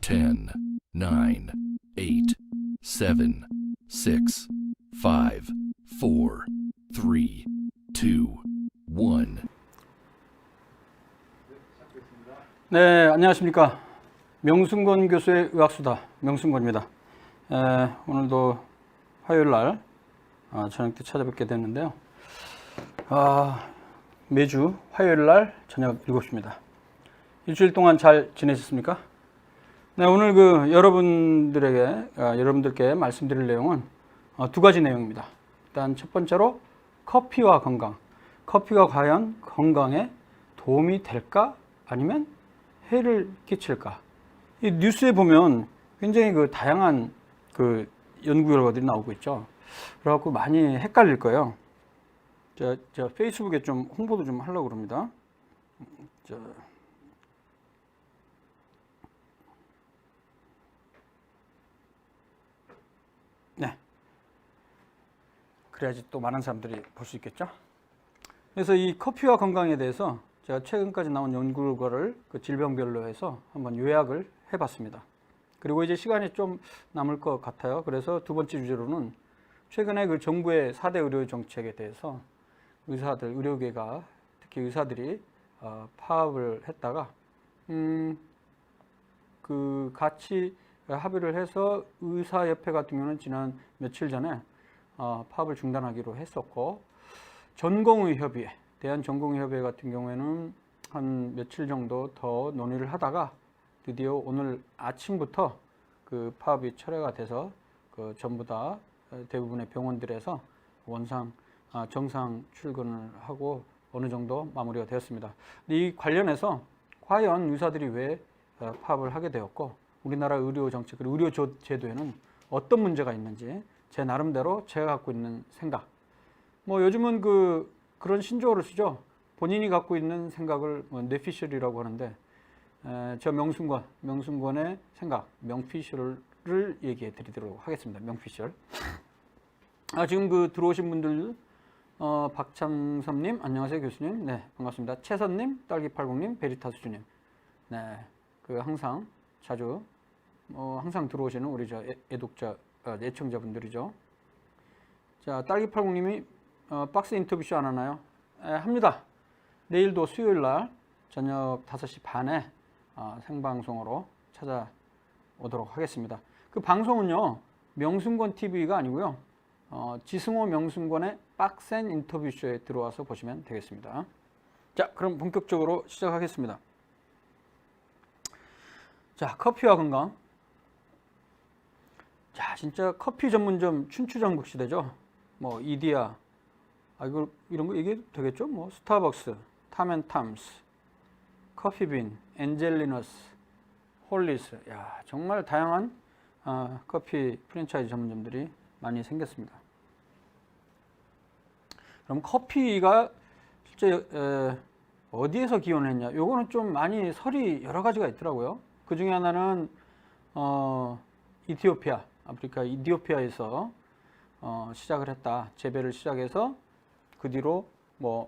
10, 9, 8, 7, 6, 5, 4, 3, 2, 1. 네, 안녕하십니까. 명순권 교수의 의학수다. 명순권입니다. 오늘도 화요일 날 저녁 때 찾아뵙게 됐는데요. 매주 화요일 날 저녁 7시입니다. 일주일 동안 잘 지내셨습니까? 네, 오늘 여러분들께 말씀드릴 내용은 두 가지 내용입니다. 일단 첫 번째로 커피와 건강. 커피가 과연 건강에 도움이 될까? 아니면 해를 끼칠까? 이 뉴스에 보면 굉장히 다양한 연구 결과들이 나오고 있죠. 그래갖고 많이 헷갈릴 거예요. 제가 페이스북에 좀 홍보도 좀 하려고 그럽니다. 네. 그래야지 또 많은 사람들이 볼 수 있겠죠. 그래서 이 커피와 건강에 대해서 제가 최근까지 나온 연구 결과를 질병별로 해서 한번 요약을 해봤습니다. 그리고 이제 시간이 좀 남을 것 같아요. 그래서 두 번째 주제로는 최근에 정부의 4대 의료 정책에 대해서 의료계가, 특히 의사들이 파업을 했다가 같이 합의를 해서 의사협회 같은 경우는 지난 며칠 전에 파업을 중단하기로 했었고, 전공의협의회, 대한전공의협의회 같은 경우에는 한 며칠 정도 더 논의를 하다가 드디어 오늘 아침부터 파업이 철회가 돼서 전부 다 대부분의 병원들에서 정상 출근을 하고 어느 정도 마무리가 되었습니다. 이 관련해서 과연 의사들이 왜 파업을 하게 되었고, 우리나라 의료 정책, 그리고 의료 제도에는 어떤 문제가 있는지 제 나름대로 제가 갖고 있는 생각. 요즘은 그런 신조어를 쓰죠. 본인이 갖고 있는 생각을 뇌피셜이라고 하는데, 저 명순권의 생각, 명피셜을 얘기해 드리도록 하겠습니다. 명피셜. 지금 들어오신 분들, 박창섭님, 안녕하세요 교수님. 네, 반갑습니다. 채선님, 딸기팔공님, 베리타스주님. 네, 항상 자주, 항상 들어오시는 우리 애청자분들이죠. 자, 딸기팔공님이 박스 인터뷰쇼 안 하나요? 합니다. 내일도 수요일 날 저녁 5시 반에 생방송으로 찾아오도록 하겠습니다. 그 방송은요, 명순권 TV가 아니고요, 지승호 명순권의 박스 인터뷰쇼에 들어와서 보시면 되겠습니다. 자, 그럼 본격적으로 시작하겠습니다. 자, 커피와 건강. 자, 진짜 커피 전문점 춘추전국 시대죠. 이디야, 이런 거 얘기해도 되겠죠? 스타벅스, 탐앤탐스, 커피빈, 엔젤리너스, 홀리스. 야, 정말 다양한 커피 프랜차이즈 전문점들이 많이 생겼습니다. 그럼 커피가 실제 어디에서 기원했냐? 요거는 좀 많이 설이 여러 가지가 있더라고요. 그 중에 하나는 아프리카 이디오피아에서 시작을 했다. 재배를 시작해서 그 뒤로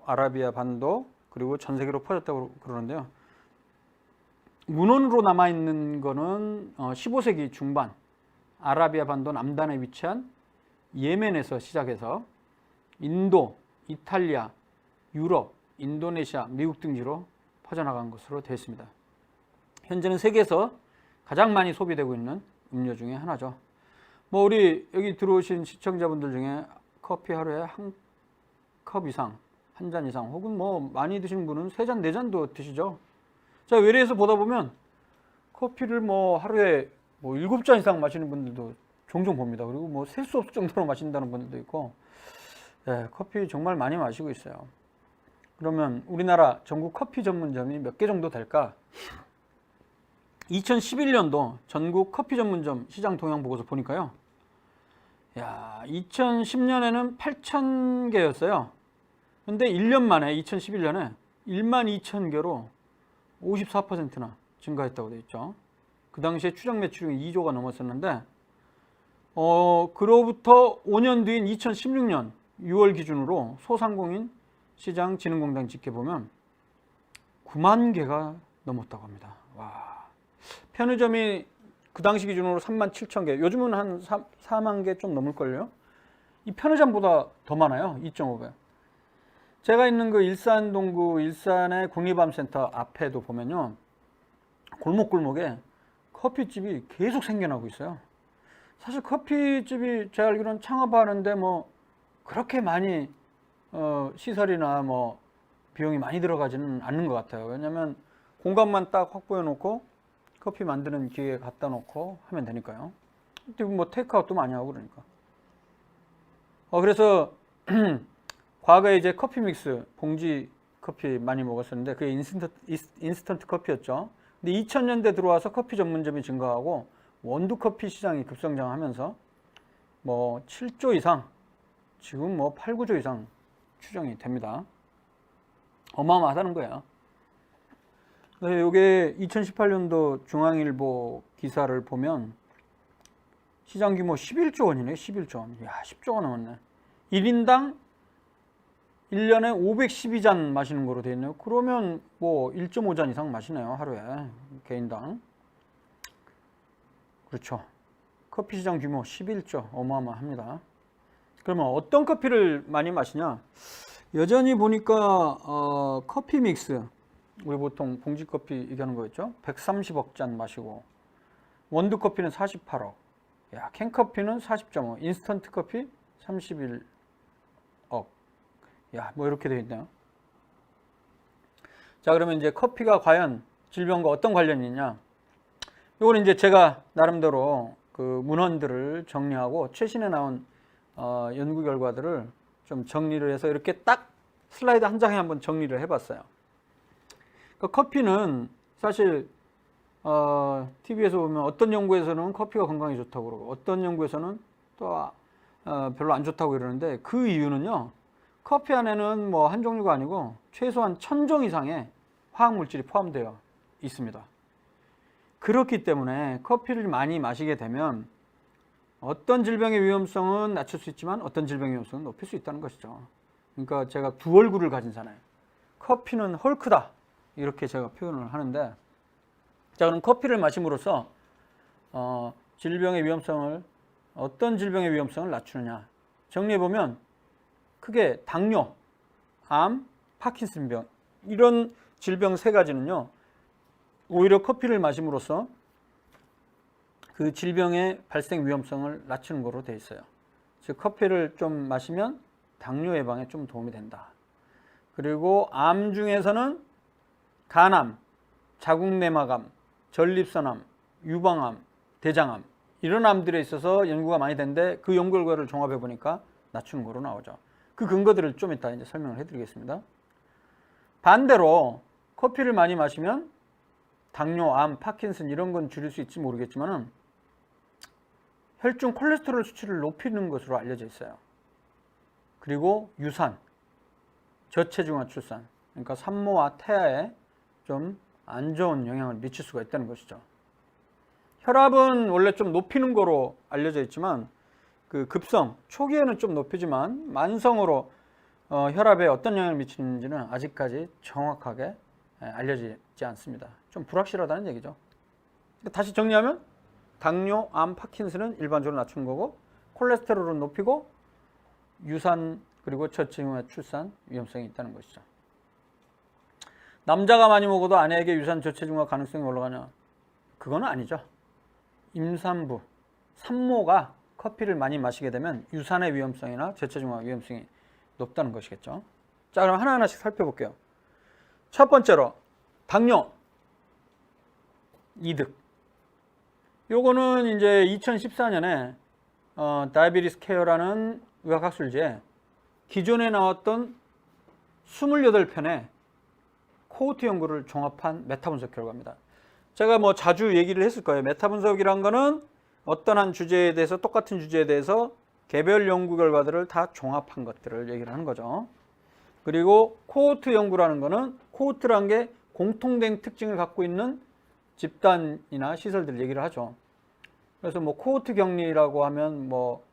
아라비아 반도 그리고 전 세계로 퍼졌다고 그러는데요. 문헌으로 남아있는 거는 15세기 중반 아라비아 반도 남단에 위치한 예멘에서 시작해서 인도, 이탈리아, 유럽, 인도네시아, 미국 등지로 퍼져나간 것으로 되어 있습니다. 현재는 세계에서 가장 많이 소비되고 있는 음료 중에 하나죠. 우리 여기 들어오신 시청자분들 중에 커피 하루에 한 컵 이상, 한 잔 이상, 혹은 많이 드시는 분은 3잔, 4잔도 드시죠. 자, 외래에서 보다 보면 커피를 하루에 7잔 이상 마시는 분들도 종종 봅니다. 그리고 셀 수 없을 정도로 마신다는 분들도 있고, 네, 커피 정말 많이 마시고 있어요. 그러면 우리나라 전국 커피 전문점이 몇 개 정도 될까? 2011년도 전국 커피 전문점 시장 동향 보고서 보니까요. 2010년에는 8,000개였어요. 근데 1년 만에 2011년에 12,000개로 54%나 증가했다고 되어 있죠. 그 당시에 추정 매출이 2조가 넘었었는데, 그로부터 5년 뒤인 2016년 6월 기준으로 소상공인 시장 진흥공단 집계보면 9만 개가 넘었다고 합니다. 와. 편의점이 그 당시 기준으로 37,000개. 요즘은 한 4만 개 좀 넘을걸요. 이 편의점보다 더 많아요. 2.5배. 제가 있는 그 일산 동구 일산의 국립암센터 앞에도 보면요. 골목골목에 커피집이 계속 생겨나고 있어요. 사실 커피집이 제가 알기로는 창업하는데 뭐 그렇게 많이 시설이나 뭐 비용이 많이 들어가지는 않는 것 같아요. 왜냐면 공간만 딱 확보해 놓고 커피 만드는 기계에 갖다 놓고 하면 되니까요. 뭐 테이크아웃도 많이 하고 그러니까. 그래서 과거에 이제 커피 믹스 봉지 커피 많이 먹었었는데 그게 인스턴트 커피였죠. 근데 2000년대 들어와서 커피 전문점이 증가하고 원두 커피 시장이 급성장하면서 뭐 7조 이상, 지금 뭐 8, 9조 이상 추정이 됩니다. 어마어마하다는 거예요. 이게 2018년도 중앙일보 기사를 보면 시장 규모 11조 원이네. 11조 원. 야, 10조가 넘었네. 1인당 1년에 512잔 마시는 거로 되어 있네요. 그러면 뭐 1.5잔 이상 마시네요. 하루에. 개인당. 그렇죠. 커피 시장 규모 11조. 어마어마합니다. 그러면 어떤 커피를 많이 마시냐? 여전히 보니까 커피 믹스. 우리 보통 봉지 커피 얘기하는 거였죠. 130억 잔 마시고 원두 커피는 48억. 야, 캔커피는 40.5. 인스턴트 커피 31억. 야, 뭐 이렇게 되어 있네요. 자, 그러면 이제 커피가 과연 질병과 어떤 관련이 있냐? 이거는 이제 제가 나름대로 그 문헌들을 정리하고 최신에 나온 연구 결과들을 좀 정리를 해서 이렇게 딱 슬라이드 한 장에 한번 정리를 해봤어요. 커피는 사실 TV에서 보면 어떤 연구에서는 커피가 건강에 좋다고 그러고 어떤 연구에서는 또 별로 안 좋다고 그러는데 그 이유는요. 커피 안에는 뭐 한 종류가 아니고 최소한 1000종 이상의 화학물질이 포함되어 있습니다. 그렇기 때문에 커피를 많이 마시게 되면 어떤 질병의 위험성은 낮출 수 있지만 어떤 질병의 위험성은 높일 수 있다는 것이죠. 그러니까 제가 두 얼굴을 가진 사나이. 커피는 헐크다. 이렇게 제가 표현을 하는데 자, 그럼 커피를 마심으로써 질병의 위험성을 어떤 질병의 위험성을 낮추느냐 정리해보면 크게 당뇨, 암, 파킨슨병 이런 질병 세 가지는요 오히려 커피를 마심으로써 그 질병의 발생 위험성을 낮추는 것으로 되어 있어요. 즉 커피를 좀 마시면 당뇨 예방에 좀 도움이 된다. 그리고 암 중에서는 간암, 자궁내막암, 전립선암, 유방암, 대장암 이런 암들에 있어서 연구가 많이 됐는데 그 연구 결과를 종합해 보니까 낮추는 거로 나오죠. 그 근거들을 좀 이따 이제 설명을 해드리겠습니다. 반대로 커피를 많이 마시면 당뇨, 암, 파킨슨 이런 건 줄일 수 있을지 모르겠지만은 혈중 콜레스테롤 수치를 높이는 것으로 알려져 있어요. 그리고 유산, 저체중아 출산, 그러니까 산모와 태아에 좀 안 좋은 영향을 미칠 수가 있다는 것이죠. 혈압은 원래 좀 높이는 거로 알려져 있지만 그 급성, 초기에는 좀 높이지만 만성으로 혈압에 어떤 영향을 미치는지는 아직까지 정확하게 알려지지 않습니다. 좀 불확실하다는 얘기죠. 다시 정리하면 당뇨, 암, 파킨슨은 일반적으로 낮추는 거고 콜레스테롤은 높이고 유산 그리고 저체중아 출산 위험성이 있다는 것이죠. 남자가 많이 먹어도 아내에게 유산 저체중아 가능성이 올라가냐? 그건 아니죠. 임산부, 산모가 커피를 많이 마시게 되면 유산의 위험성이나 저체중아 위험성이 높다는 것이겠죠. 자, 그럼 하나하나씩 살펴볼게요. 첫 번째로 당뇨 이득. 요거는 이제 2014년에 다이비티스 케어라는 의학학술지에 기존에 나왔던 28편의 코호트 연구를 종합한 메타 분석 결과입니다. 제가 뭐 자주 얘기를 했을 거예요. 메타 분석이란 거는 어떤 한 주제에 대해서 똑같은 주제에 대해서 개별 연구 결과들을 다 종합한 것들을 얘기를 하는 거죠. 그리고 코호트 연구라는 거는 코호트라는 게 공통된 특징을 갖고 있는 집단이나 시설들 얘기를 하죠. 그래서 뭐 코호트 격리라고 하면 뭐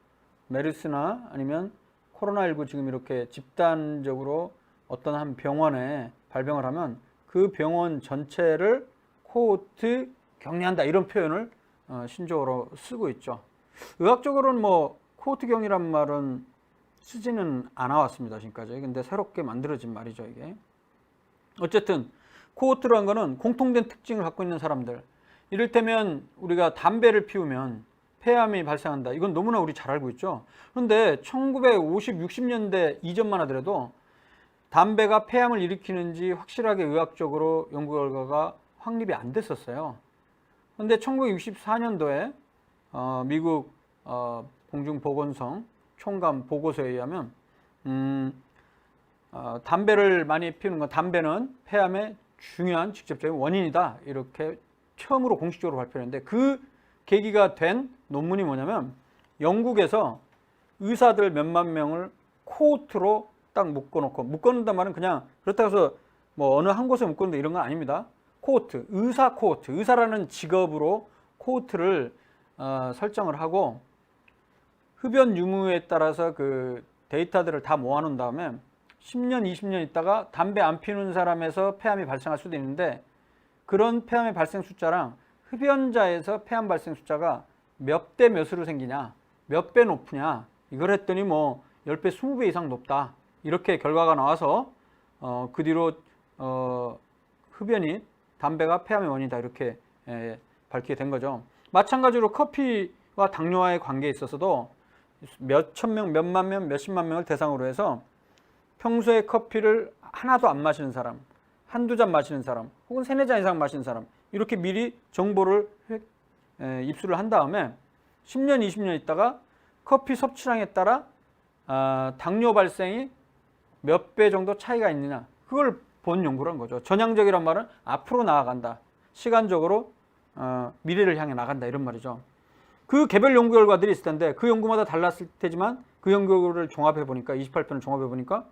메르스나 아니면 코로나19 지금 이렇게 집단적으로 어떤 한 병원에 발병을 하면 그 병원 전체를 코호트 격리한다 이런 표현을 신조어로 쓰고 있죠. 의학적으로는 뭐 코호트경이란 말은 쓰지는 않아 왔습니다, 지금까지. 근데 새롭게 만들어진 말이죠, 이게. 어쨌든 코호트라는 거는 공통된 특징을 갖고 있는 사람들. 이를테면 우리가 담배를 피우면 폐암이 발생한다. 이건 너무나 우리 잘 알고 있죠. 그런데 1950, 60년대 이전만 하더라도 담배가 폐암을 일으키는지 확실하게 의학적으로 연구 결과가 확립이 안 됐었어요. 그런데 1964년도에 미국 공중보건성 총감 보고서에 의하면 담배를 많이 피우는 건 담배는 폐암의 중요한 직접적인 원인이다. 이렇게 처음으로 공식적으로 발표했는데 그 계기가 된 논문이 뭐냐면 영국에서 의사들 몇만 명을 코호트로 딱 묶어놓고, 묶어놓는단 말은 그냥 그렇다고 해서 뭐 어느 한 곳에 묶어놓는다 이런 건 아닙니다. 코호트, 의사 코호트, 의사라는 직업으로 코호트를 설정을 하고 흡연 유무에 따라서 그 데이터들을 다 모아놓은 다음에 10년, 20년 있다가 담배 안 피우는 사람에서 폐암이 발생할 수도 있는데 그런 폐암의 발생 숫자랑 흡연자에서 폐암 발생 숫자가 몇 대 몇으로 생기냐, 몇 배 높으냐, 이걸 했더니 뭐 10배, 20배 이상 높다. 이렇게 결과가 나와서 그 뒤로 흡연이 담배가 폐암의 원인이다. 이렇게 밝히게 된 거죠. 마찬가지로 커피와 당뇨와의 관계에 있어서도 몇천 명, 몇만 명, 몇십만 명을 대상으로 해서 평소에 커피를 하나도 안 마시는 사람, 한두 잔 마시는 사람, 혹은 세네 잔 이상 마시는 사람, 이렇게 미리 정보를 입수를 한 다음에 10년, 20년 있다가 커피 섭취량에 따라 당뇨 발생이 몇 배 정도 차이가 있느냐, 그걸 본 연구란 거죠. 전향적이란 말은 앞으로 나아간다, 시간적으로 미래를 향해 나간다, 이런 말이죠. 그 개별 연구 결과들이 있을 텐데 그 연구마다 달랐을 테지만 그 연구를 종합해 보니까, 28편을 종합해 보니까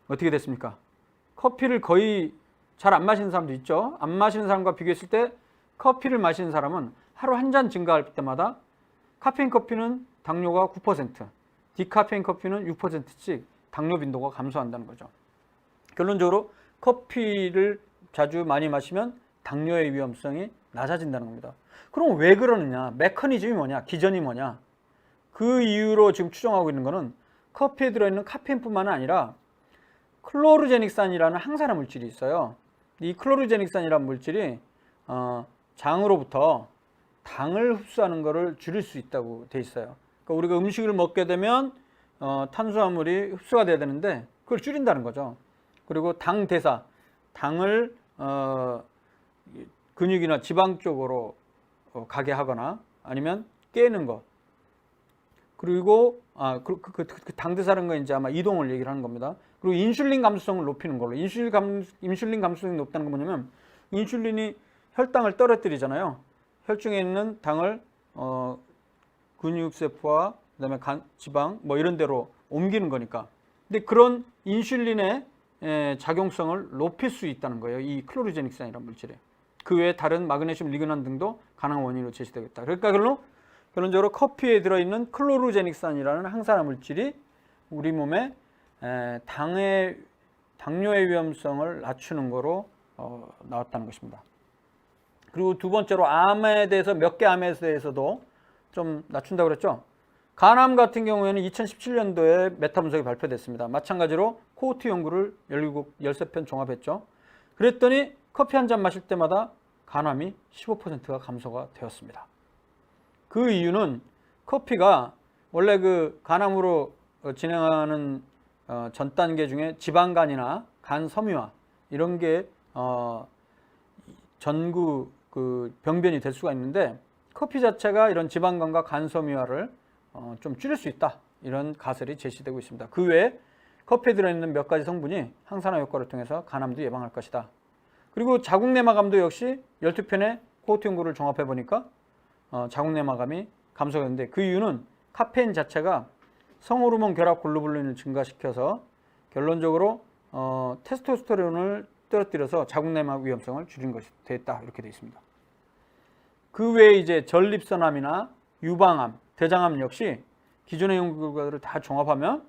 어떻게 됐습니까? 커피를 거의 잘 안 마시는 사람도 있죠. 안 마시는 사람과 비교했을 때 커피를 마시는 사람은 하루 한 잔 증가할 때마다 카페인 커피는 당뇨가 9%, 디카페인 커피는 6%씩 당뇨 빈도가 감소한다는 거죠. 결론적으로 커피를 자주 많이 마시면 당뇨의 위험성이 낮아진다는 겁니다. 그럼 왜 그러느냐? 메커니즘이 뭐냐? 기전이 뭐냐? 그 이유로 지금 추정하고 있는 것은 커피에 들어있는 카페인뿐만 아니라 클로르제닉산이라는 항산화 물질이 있어요. 이 클로르제닉산이라는 물질이 장으로부터 당을 흡수하는 것을 줄일 수 있다고 돼 있어요. 그러니까 우리가 음식을 먹게 되면 탄수화물이 흡수가 돼야 되는데 그걸 줄인다는 거죠. 그리고 당 대사, 당을 근육이나 지방 쪽으로 가게 하거나 아니면 깨는 것. 그리고 그 당대사라는 건 이제 아마 이동을 얘기를 하는 겁니다. 그리고 인슐린 감수성을 높이는 걸로. 인슐린 감수성이 높다는 건 뭐냐면 인슐린이 혈당을 떨어뜨리잖아요. 혈중에 있는 당을 근육세포와 그다음에 지방 뭐 이런 데로 옮기는 거니까. 근데 그런 인슐린의 작용성을 높일 수 있다는 거예요. 이 클로르제닉산이라는 물질에. 그 외에 다른 마그네슘, 리그난 등도 가능한 원인으로 제시되겠다. 그러니까 결론적으로 커피에 들어있는 클로르제닉산이라는 항산화 물질이 우리 몸에 당뇨의 위험성을 낮추는 거로 나왔다는 것입니다. 그리고 두 번째로 암에 대해서 몇 개 암에 대해서도 좀 낮춘다고 그랬죠. 간암 같은 경우에는 2017년도에 메타 분석이 발표됐습니다. 마찬가지로 코호트 연구를 13편 종합했죠. 그랬더니 커피 한 잔 마실 때마다 간암이 15%가 감소가 되었습니다. 그 이유는 커피가 원래 그 간암으로 진행하는 전 단계 중에 지방간이나 간 섬유화 이런 게 전구 그 병변이 될 수가 있는데 커피 자체가 이런 지방간과 간 섬유화를 좀 줄일 수 있다, 이런 가설이 제시되고 있습니다. 그 외에 커피에 들어있는 몇 가지 성분이 항산화 효과를 통해서 간암도 예방할 것이다. 그리고 자궁내막암도 역시 12편의 코호트 연구를 종합해 보니까 자궁내막암이 감소가 되는데 그 이유는 카페인 자체가 성호르몬 결합 글로불린을 증가시켜서 결론적으로 테스토스테론을 떨어뜨려서 자궁내막 위험성을 줄인 것이 됐다, 이렇게 되어 있습니다. 그 외에 이제 전립선암이나 유방암, 대장암 역시 기존의 연구 결과들을 다 종합하면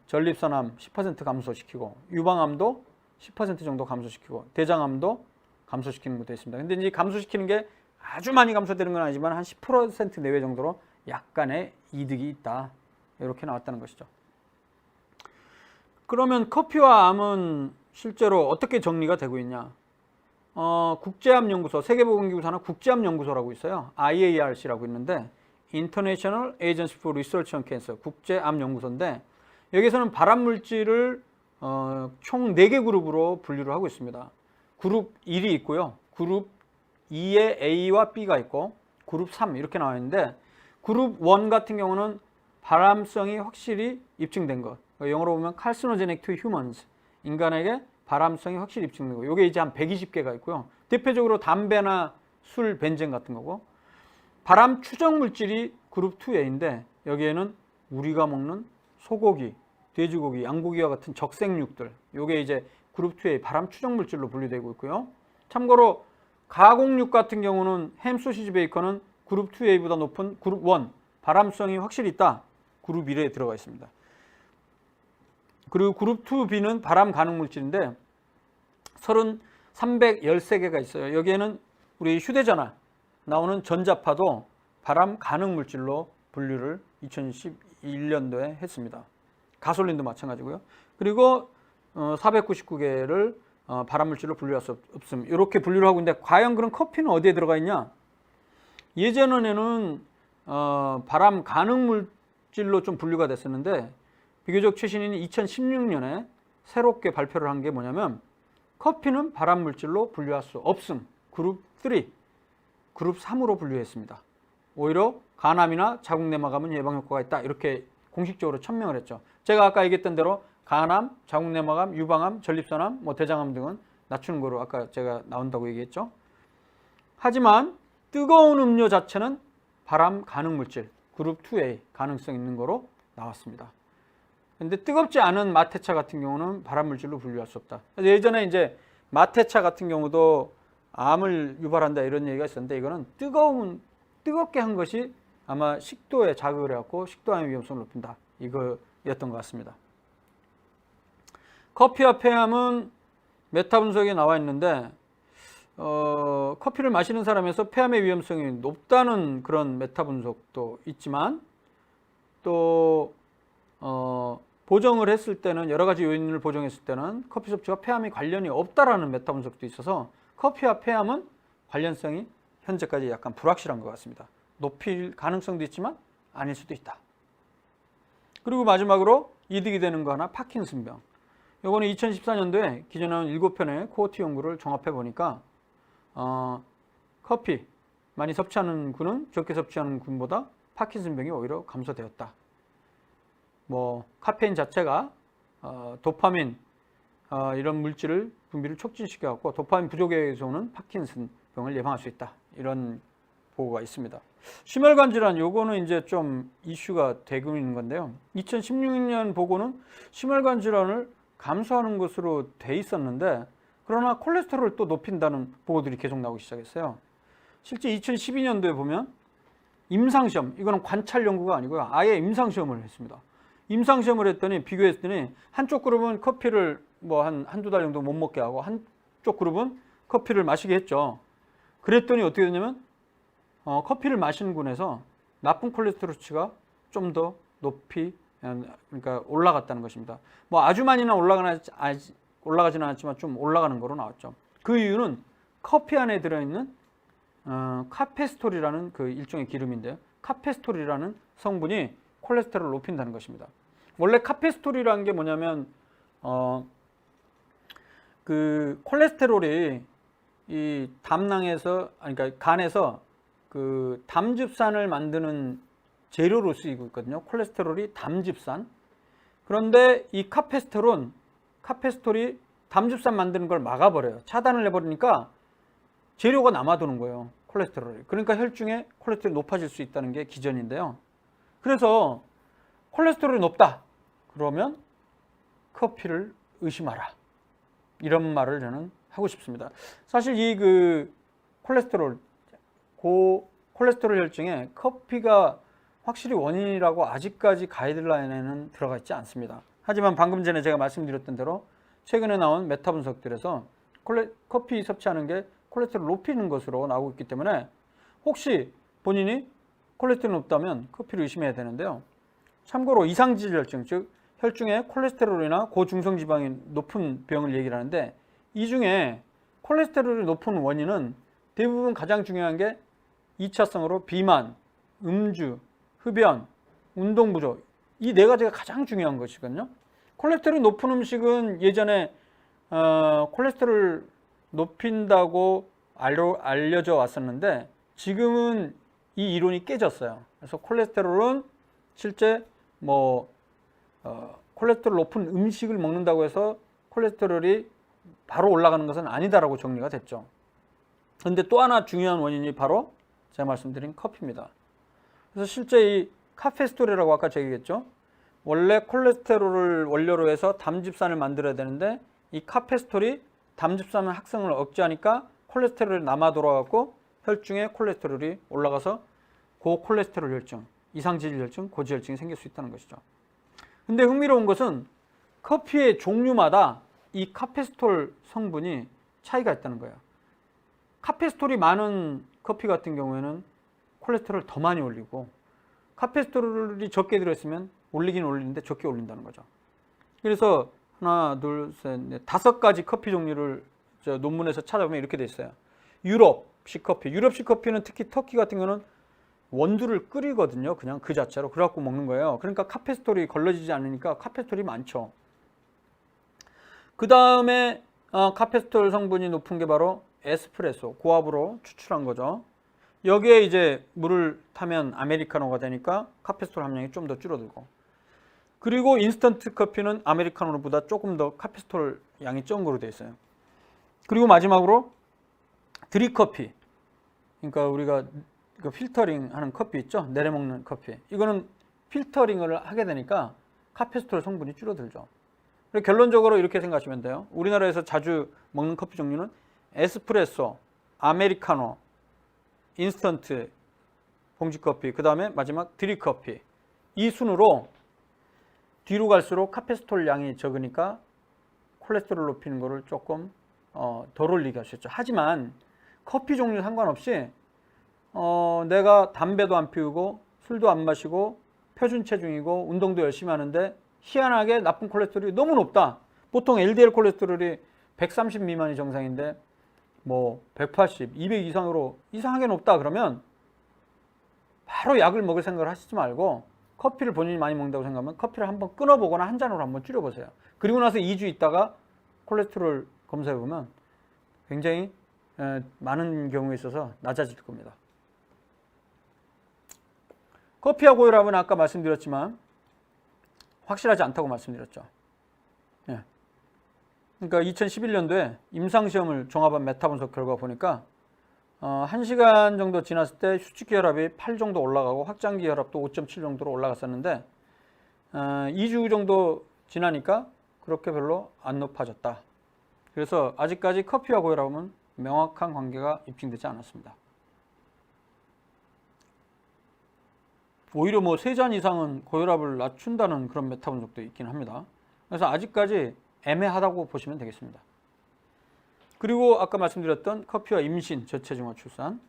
전립선암 10% 감소시키고 유방암도 10% 정도 감소시키고 대장암도 감소시키는 것도 있습니다. 근데 이제 감소시키는 게 아주 많이 감소되는 건 아니지만 한 10% 내외 정도로 약간의 이득이 있다. 이렇게 나왔다는 것이죠. 그러면 커피와 암은 실제로 어떻게 정리가 되고 있냐? 국제암연구소, 세계보건기구산하 국제암연구소라고 있어요. IARC라고 있는데 International Agency for Research on Cancer, 국제암연구소인데 여기서는 발암물질을 총 4개 그룹으로 분류를 하고 있습니다. 그룹 1이 있고요. 그룹 2에 A와 B가 있고 그룹 3 이렇게 나와 있는데 그룹 1 같은 경우는 발암성이 확실히 입증된 것. 영어로 보면 carcinogenic to humans. 인간에게 발암성이 확실히 입증된 거. 이게 이제 한 120개가 있고요. 대표적으로 담배나 술, 벤젠 같은 거고. 발암 추정 물질이 그룹 2A인데 여기에는 우리가 먹는 소고기, 돼지고기, 양고기와 같은 적색육들. 이게 이제 그룹 2A 발암 추정 물질로 분류되고 있고요. 참고로 가공육 같은 경우는 햄, 소시지, 베이컨은 그룹 2A보다 높은 그룹 1, 발암성이 확실히 있다. 그룹 1에 들어가 있습니다. 그리고 그룹 2B는 발암 가능 물질인데 313개가 있어요. 여기에는 우리 휴대전화 나오는 전자파도 발암 가능 물질로 분류를 2011년도에 했습니다. 가솔린도 마찬가지고요. 그리고 499개를 발암 물질로 분류할 수 없음. 이렇게 분류를 하고 있는데 과연 그럼 커피는 어디에 들어가 있냐? 예전에는 발암 가능 물질로 좀 분류가 됐었는데 비교적 최신인 2016년에 새롭게 발표를 한 게 뭐냐면 커피는 발암 물질로 분류할 수 없음. 그룹 3, 그룹 3으로 분류했습니다. 오히려 간암이나 자궁내막암은 예방 효과가 있다. 이렇게 공식적으로 천명을 했죠. 제가 아까 얘기했던 대로 간암, 자궁내막암, 유방암, 전립선암, 대장암 등은 낮추는 거로 아까 제가 나온다고 얘기했죠. 하지만 뜨거운 음료 자체는 발암 가능 물질, 그룹 2A 가능성 있는 거로 나왔습니다. 근데 뜨겁지 않은 마테차 같은 경우는 발암 물질로 분류할 수 없다. 예전에 이제 마테차 같은 경우도 암을 유발한다 이런 얘기가 있었는데 이거는 뜨겁게 한 것이 아마 식도에 자극을 해갖고 식도암의 위험성을 높인다. 이거였던 것 같습니다. 커피와 폐암은 메타 분석에 나와 있는데 커피를 마시는 사람에서 폐암의 위험성이 높다는 그런 메타 분석도 있지만 또 보정을 했을 때는 여러 가지 요인을 보정했을 때는 커피 섭취와 폐암이 관련이 없다라는 메타 분석도 있어서 커피와 폐암은 관련성이 현재까지 약간 불확실한 것 같습니다. 높일 가능성도 있지만 아닐 수도 있다. 그리고 마지막으로 이득이 되는 거 하나, 파킨슨병. 이거는 2014년도에 기존에 나온 7편의 코호트 연구를 종합해 보니까 커피 많이 섭취하는 군은 적게 섭취하는 군보다 파킨슨병이 오히려 감소되었다. 카페인 자체가 도파민 이런 물질을 분비를 촉진시켜 갖고 도파민 부족에서 오는 파킨슨병을 예방할 수 있다. 이런 보고가 있습니다. 심혈관 질환 요거는 이제 좀 이슈가 되고 있는 건데요. 2016년 보고는 심혈관 질환을 감소하는 것으로 돼 있었는데 그러나 콜레스테롤을 또 높인다는 보고들이 계속 나오기 시작했어요. 실제 2012년도에 보면 임상시험, 이거는 관찰 연구가 아니고요. 아예 임상시험을 했습니다. 임상시험을 했더니 비교했더니 한쪽 그룹은 커피를 한두 달 정도 못 먹게 하고 한쪽 그룹은 커피를 마시게 했죠. 그랬더니 어떻게 됐냐면 커피를 마시는 군에서 나쁜 콜레스테롤 수치가 좀 더 높이 그러니까 올라갔다는 것입니다. 아주 많이는 올라가지는 않았지만 좀 올라가는 거로 나왔죠. 그 이유는 커피 안에 들어있는 카페스톨이라는 그 일종의 기름인데요. 카페스톨이라는 성분이 콜레스테롤을 높인다는 것입니다. 원래 카페스톨이라는 게 뭐냐면 그 콜레스테롤이 이 담낭에서 그러니까 간에서 그 담즙산을 만드는 재료로 쓰이고 있거든요. 콜레스테롤이 담즙산. 그런데 이 카페스톨이 담즙산 만드는 걸 막아버려요. 차단을 해버리니까 재료가 남아도는 거예요. 콜레스테롤이. 그러니까 혈중에 콜레스테롤이 높아질 수 있다는 게 기전인데요. 그래서 콜레스테롤이 높다. 그러면 커피를 의심하라. 이런 말을 저는 하고 싶습니다. 사실 이 콜레스테롤 혈증에 커피가 확실히 원인이라고 아직까지 가이드라인에는 들어가 있지 않습니다. 하지만 방금 전에 제가 말씀드렸던 대로 최근에 나온 메타 분석들에서 커피 섭취하는 게 콜레스테롤 높이는 것으로 나오고 있기 때문에 혹시 본인이 콜레스테롤이 높다면 커피를 의심해야 되는데요. 참고로 이상지혈증, 즉 혈중에 콜레스테롤이나 고중성지방이 높은 병을 얘기를 하는데, 이 중에 콜레스테롤이 높은 원인은 대부분 가장 중요한 게 2차성으로 비만, 음주, 흡연, 운동 부족, 이 네 가지가 가장 중요한 것이거든요. 콜레스테롤이 높은 음식은 예전에 콜레스테롤 높인다고 알려져 왔었는데, 지금은 이 이론이 깨졌어요. 그래서 콜레스테롤은 실제 콜레스테롤 높은 음식을 먹는다고 해서 콜레스테롤이 바로 올라가는 것은 아니다라고 정리가 됐죠. 그런데 또 하나 중요한 원인이 바로 제가 말씀드린 커피입니다. 그래서 실제 이 카페스토리라고 아까 제가 얘기했죠. 원래 콜레스테롤을 원료로 해서 담즙산을 만들어야 되는데, 이 카페스토리 담즙산 합성을 억제하니까 콜레스테롤이 남아 돌아가고 혈중에 콜레스테롤이 올라가서 고콜레스테롤 혈증, 이상지질혈증, 고지혈증이 생길 수 있다는 것이죠. 근데 흥미로운 것은 커피의 종류마다 이 카페스톨 성분이 차이가 있다는 거예요. 카페스톨이 많은 커피 같은 경우에는 콜레스테롤을 더 많이 올리고, 카페스톨이 적게 들어있으면 올리긴 올리는데 적게 올린다는 거죠. 그래서 하나, 둘, 셋, 넷, 5가지 커피 종류를 논문에서 찾아보면 이렇게 돼 있어요. 유럽식 커피. 유럽식 커피는 특히 터키 같은 경우는 원두를 끓이거든요. 그냥 그 자체로. 그래갖고 먹는 거예요. 그러니까 카페스톨이 걸러지지 않으니까 카페스톨이 많죠. 그 다음에 카페스톨 성분이 높은 게 바로 에스프레소, 고압으로 추출한 거죠. 여기에 이제 물을 타면 아메리카노가 되니까 카페스톨 함량이 좀 더 줄어들고, 그리고 인스턴트 커피는 아메리카노보다 조금 더 카페스톨 양이 적은 거로 되어 있어요. 그리고 마지막으로 드립커피, 그러니까 우리가 필터링 하는 커피 있죠? 내려 먹는 커피. 이거는 필터링을 하게 되니까 카페스톨 성분이 줄어들죠. 그래서 결론적으로 이렇게 생각하시면 돼요. 우리나라에서 자주 먹는 커피 종류는 에스프레소, 아메리카노, 인스턴트, 봉지커피, 그 다음에 마지막 드립커피. 이 순으로 뒤로 갈수록 카페스톨 양이 적으니까 콜레스테롤 높이는 거를 조금 덜 올리게 할 수 있죠. 하지만 커피 종류 상관없이 내가 담배도 안 피우고 술도 안 마시고 표준 체중이고 운동도 열심히 하는데 희한하게 나쁜 콜레스테롤이 너무 높다. 보통 LDL 콜레스테롤이 130 미만이 정상인데 180, 200 이상으로 이상하게 높다 그러면 바로 약을 먹을 생각을 하시지 말고, 커피를 본인이 많이 먹는다고 생각하면 커피를 한번 끊어보거나 한 잔으로 한번 줄여보세요. 그리고 나서 2주 있다가 콜레스테롤 검사해보면 굉장히 많은 경우에 있어서 낮아질 겁니다. 커피와 고혈압은 아까 말씀드렸지만 확실하지 않다고 말씀드렸죠. 예. 그러니까 2011년도에 임상시험을 종합한 메타 분석 결과 보니까 1시간 정도 지났을 때 수축기 혈압이 8 정도 올라가고 확장기 혈압도 5.7 정도로 올라갔었는데 2주 정도 지나니까 그렇게 별로 안 높아졌다. 그래서 아직까지 커피와 고혈압은 명확한 관계가 입증되지 않았습니다. 오히려 3잔 이상은 고혈압을 낮춘다는 그런 메타 분석도 있긴 합니다. 그래서 아직까지 애매하다고 보시면 되겠습니다. 그리고 아까 말씀드렸던 커피와 임신, 저체중과 출산.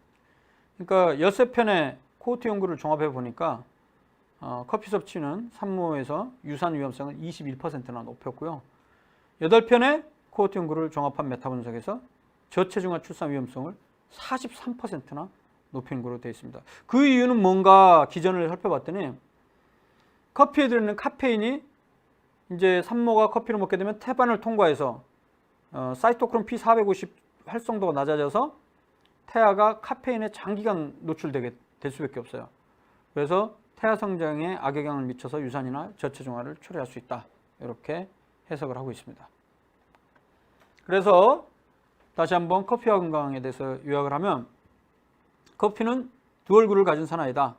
그러니까 6편의 코호트 연구를 종합해 보니까 커피 섭취는 산모에서 유산 위험성을 21%나 높였고요. 8편의 코호트 연구를 종합한 메타 분석에서 저체중과 출산 위험성을 43%나 높이는 거로 되어 있습니다. 그 이유는 뭔가 기전을 살펴봤더니 커피에 들어있는 카페인이 이제 산모가 커피를 먹게 되면 태반을 통과해서 사이토크롬 P450 활성도가 낮아져서 태아가 카페인에 장기간 노출되게 될 수밖에 없어요. 그래서 태아 성장에 악영향을 미쳐서 유산이나 저체중아를 초래할 수 있다. 이렇게 해석을 하고 있습니다. 그래서 다시 한번 커피와 건강에 대해서 요약을 하면, 커피는 두 얼굴을 가진 사나이다.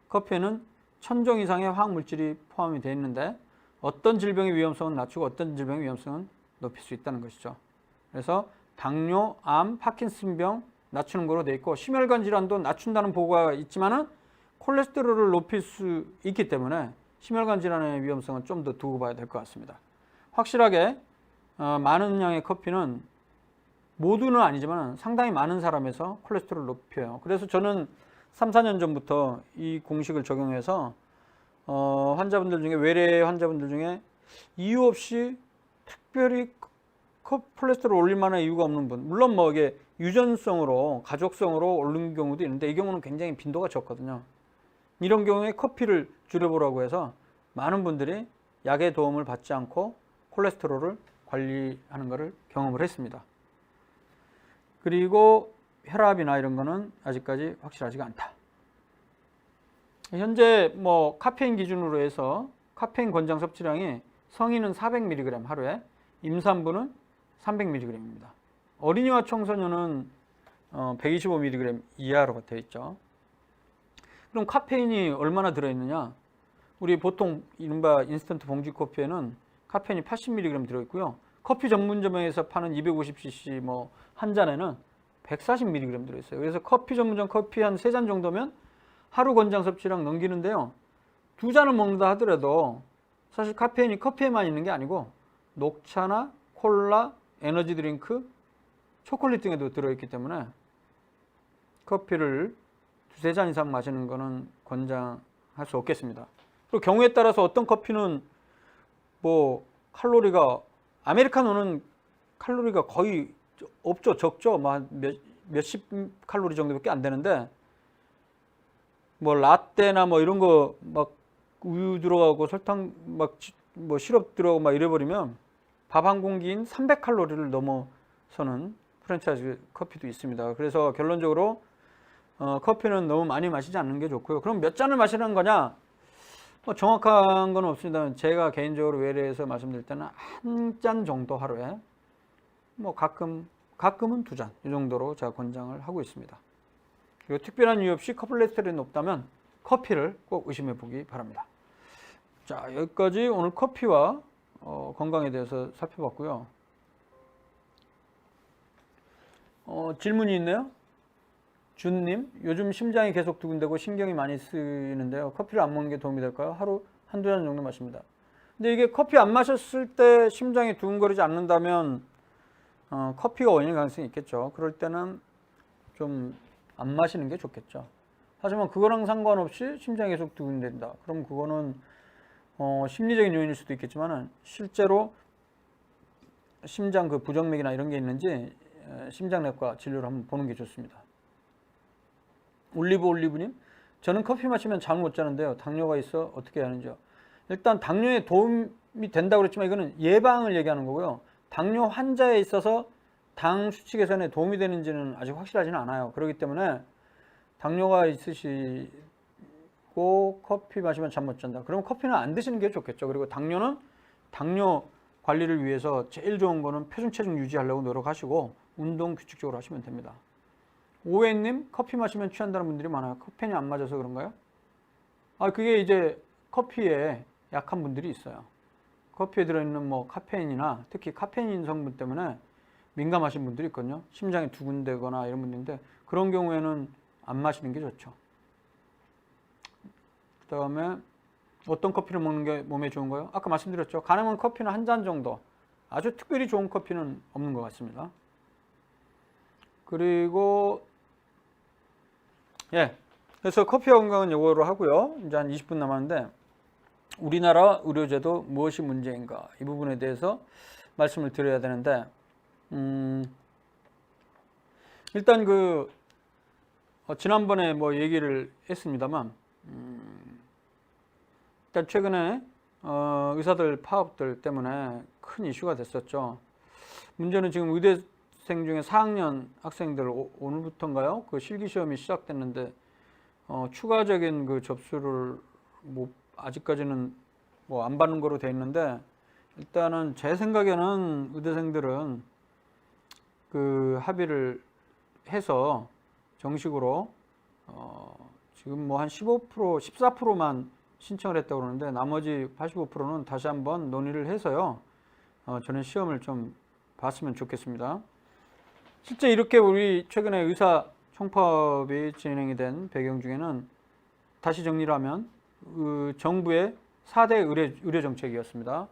커피에는 1000종 이상의 화학물질이 포함이 되어 있는데 어떤 질병의 위험성은 낮추고 어떤 질병의 위험성은 높일 수 있다는 것이죠. 그래서 당뇨, 암, 파킨슨병 낮추는 거로 되어 있고, 심혈관 질환도 낮춘다는 보고가 있지만은 콜레스테롤을 높일 수 있기 때문에 심혈관 질환의 위험성은 좀 더 두고 봐야 될 것 같습니다. 확실하게 많은 양의 커피는 모두는 아니지만 상당히 많은 사람에서 콜레스테롤을 높여요. 그래서 저는 3, 4년 전부터 이 공식을 적용해서 환자분들 중에, 외래 환자분들 중에 이유 없이 특별히 콜레스테롤 올릴 만한 이유가 없는 분, 물론 뭐 이게 유전성으로, 가족성으로 오른 경우도 있는데 이 경우는 굉장히 빈도가 적거든요. 이런 경우에 커피를 줄여보라고 해서 많은 분들이 약의 도움을 받지 않고 콜레스테롤을 관리하는 것을 경험을 했습니다. 그리고 혈압이나 이런 거는 아직까지 확실하지가 않다. 현재 뭐 카페인 기준으로 해서 카페인 권장 섭취량이 성인은 400mg 하루에, 임산부는 300mg입니다. 어린이와 청소년은 125mg 이하로 되어 있죠. 그럼 카페인이 얼마나 들어있느냐? 우리 보통 이른바 인스턴트 봉지 커피에는 카페인이 80mg 들어있고요. 커피 전문점에서 파는 250cc 뭐 한 잔에는 140mg 들어있어요. 그래서 커피 전문점 커피 한 3잔 정도면 하루 권장 섭취량 넘기는데요. 2잔을 먹는다 하더라도 사실 카페인이 커피에만 있는 게 아니고 녹차나 콜라, 에너지 드링크, 초콜릿 등에도 들어있기 때문에 커피를 2-3잔 이상 마시는 것은 권장할 수 없겠습니다. 그리고 경우에 따라서 어떤 커피는 뭐 칼로리가, 아메리카노는 칼로리가 거의 없죠. 적죠. 몇십 칼로리 정도밖에 안 되는데 뭐 라떼나 뭐 이런 거 막 우유 들어가고 설탕 막 뭐 시럽 들어가고 막 이래버리면 밥 한 공기인 300칼로리를 넘어서는 프랜차이즈 커피도 있습니다. 그래서 결론적으로 커피는 너무 많이 마시지 않는 게 좋고요. 그럼 몇 잔을 마시는 거냐? 뭐 정확한 건 없습니다. 제가 개인적으로 외래에서 말씀드릴 때는 한 잔 정도 하루에, 뭐 가끔은 2잔 이 정도로 제가 권장을 하고 있습니다. 그리고 특별한 이유 없이 콜레스테롤이 높다면 커피를 꼭 의심해 보기 바랍니다. 자, 여기까지 오늘 커피와 건강에 대해서 살펴봤고요. 질문이 있네요. 준님, 요즘 심장이 계속 두근대고 신경이 많이 쓰이는데요. 커피를 안 먹는 게 도움이 될까요? 하루 한두 잔 정도 마십니다. 근데 이게 커피 안 마셨을 때 심장이 두근거리지 않는다면 커피가 원인일 가능성이 있겠죠. 그럴 때는 좀 안 마시는 게 좋겠죠. 하지만 그거랑 상관없이 심장이 계속 두근댄다. 그럼 그거는 심리적인 요인일 수도 있겠지만 실제로 심장 그 부정맥이나 이런 게 있는지 심장내과 진료를 한번 보는 게 좋습니다. 올리브님, 저는 커피 마시면 잠을 못 자는데요. 당뇨가 있어 어떻게 해야 하는지요? 일단 당뇨에 도움이 된다고 그랬지만 이거는 예방을 얘기하는 거고요. 당뇨 환자에 있어서 당 수치 개선에 도움이 되는지는 아직 확실하지는 않아요. 그렇기 때문에 당뇨가 있으시고 커피 마시면 잠 못 잔다. 그럼 커피는 안 드시는 게 좋겠죠. 그리고 당뇨는 당뇨 관리를 위해서 제일 좋은 거는 표준 체중 유지하려고 노력하시고 운동 규칙적으로 하시면 됩니다. 오해님, 커피 마시면 취한다는 분들이 많아요. 커피인이 안 맞아서 그런가요? 그게 이제 커피에 약한 분들이 있어요. 커피에 들어있는 뭐 카페인이나 특히 카페인 성분 때문에 민감하신 분들이 있거든요. 심장이 두근대거나 이런 분들인데 그런 경우에는 안 마시는 게 좋죠. 그 다음에 어떤 커피를 먹는 게 몸에 좋은가요? 아까 말씀드렸죠. 가능한 커피는 한 잔 정도. 아주 특별히 좋은 커피는 없는 것 같습니다. 그리고 그래서 커피와 건강은 요거로 하고요. 이제 한 20분 남았는데 우리나라 의료제도 무엇이 문제인가 이 부분에 대해서 말씀을 드려야 되는데 일단 지난번에 뭐 얘기를 했습니다만 일단 최근에 의사들 파업들 때문에 큰 이슈가 됐었죠. 문제는 지금 의대생 중에 4학년 학생들 오늘부터인가요? 그 실기시험이 시작됐는데 추가적인 그 접수를 아직까지는 뭐 안 받는 거로 돼 있는데 일단은 제 생각에는 의대생들은 그 합의를 해서 정식으로 지금 뭐 한 15%, 14%만 신청을 했다고 그러는데 나머지 85%는 다시 한번 논의를 해서요. 저는 시험을 좀 봤으면 좋겠습니다. 실제 이렇게 우리 최근에 의사 총파업이 진행이 된 배경 중에는 다시 정리를 하면 정부의 4대 의료 정책이었습니다.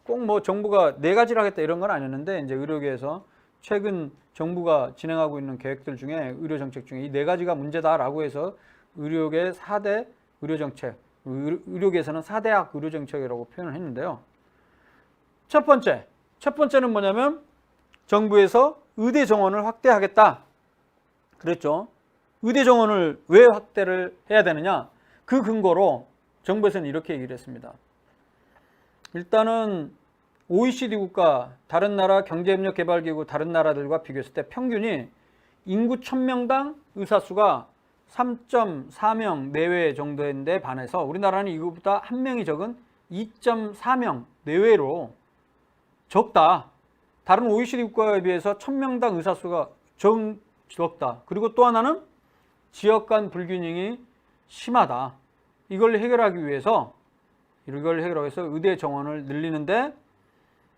꼭 뭐 정부가 4가지를 하겠다 이런 건 아니었는데 이제 의료계에서 최근 정부가 진행하고 있는 계획들 중에 의료 정책 중에 이 네 가지가 문제다라고 해서 의료계 4대 의료 정책, 의료계에서는 4대학 의료 정책이라고 표현을 했는데요. 첫 번째는 뭐냐면 정부에서 의대 정원을 확대하겠다. 그랬죠. 의대 정원을 왜 확대를 해야 되느냐? 그 근거로 정부에서는 이렇게 얘기를 했습니다. 일단은 OECD 국가, 다른 나라 경제협력개발기구 다른 나라들과 비교했을 때 평균이 인구 1000명당 의사 수가 3.4명 내외 정도인데 반해서 우리나라는 이거보다 한 명이 적은 2.4명 내외로 적다. 다른 OECD 국가에 비해서 1000명당 의사 수가 적다. 그리고 또 하나는 지역 간 불균형이 심하다. 이걸 해결하기 위해서 의대 정원을 늘리는데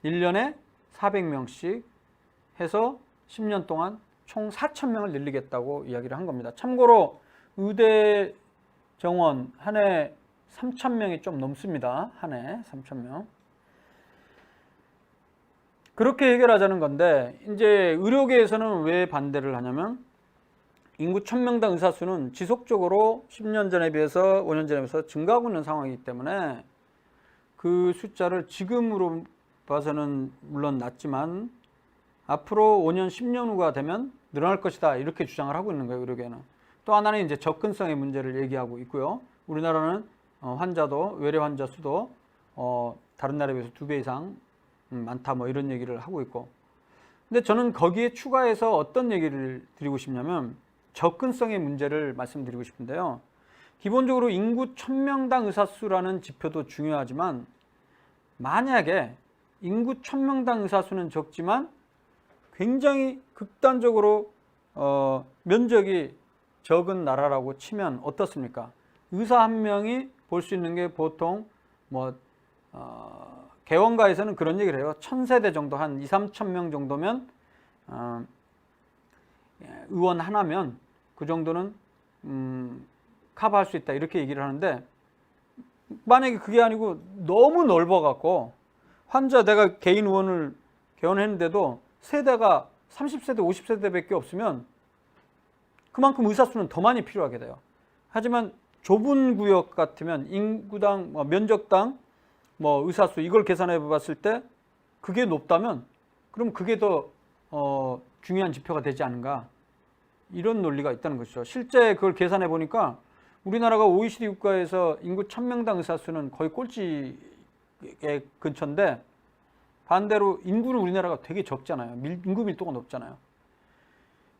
1년에 400명씩 해서 10년 동안 총 4,000명을 늘리겠다고 이야기를 한 겁니다. 참고로 의대 정원 한 해 3,000명이 좀 넘습니다. 한 해 3,000명. 그렇게 해결하자는 건데 이제 의료계에서는 왜 반대를 하냐면 인구 1000명당 의사 수는 지속적으로 10년 전에 비해서 5년 전에 비해서 증가하고 있는 상황이기 때문에 그 숫자를 지금으로 봐서는 물론 낮지만 앞으로 5년, 10년 후가 되면 늘어날 것이다 이렇게 주장을 하고 있는 거예요. 의료계는. 또 하나는 이제 접근성의 문제를 얘기하고 있고요. 우리나라는 환자도 외래 환자 수도 다른 나라에 비해서 2배 이상 많다 뭐 이런 얘기를 하고 있고. 근데 저는 거기에 추가해서 어떤 얘기를 드리고 싶냐면 접근성의 문제를 말씀드리고 싶은데요. 기본적으로 인구 1000명당 의사 수라는 지표도 중요하지만 만약에 인구 1000명당 의사 수는 적지만 굉장히 극단적으로 면적이 적은 나라라고 치면 어떻습니까? 의사 한 명이 볼 수 있는 게 보통 개원가에서는 그런 얘기를 해요. 1000세대 정도 한 2-3천 명 정도면 의원 하나면 그 정도는 커버할 수 있다 이렇게 얘기를 하는데 만약에 그게 아니고 너무 넓어 갖고 환자 내가 개인 의원을 개원했는데도 세대가 30세대 50세대밖에 없으면 그만큼 의사 수는 더 많이 필요하게 돼요. 하지만 좁은 구역 같으면 인구당 면적당 의사 수 이걸 계산해 봤을 때 그게 높다면 그럼 그게 더 중요한 지표가 되지 않은가 이런 논리가 있다는 것이죠. 실제 그걸 계산해 보니까 우리나라가 OECD 국가에서 인구 1000명당 의사 수는 거의 꼴찌에 근처인데 반대로 인구는 우리나라가 되게 적잖아요. 인구 밀도가 높잖아요.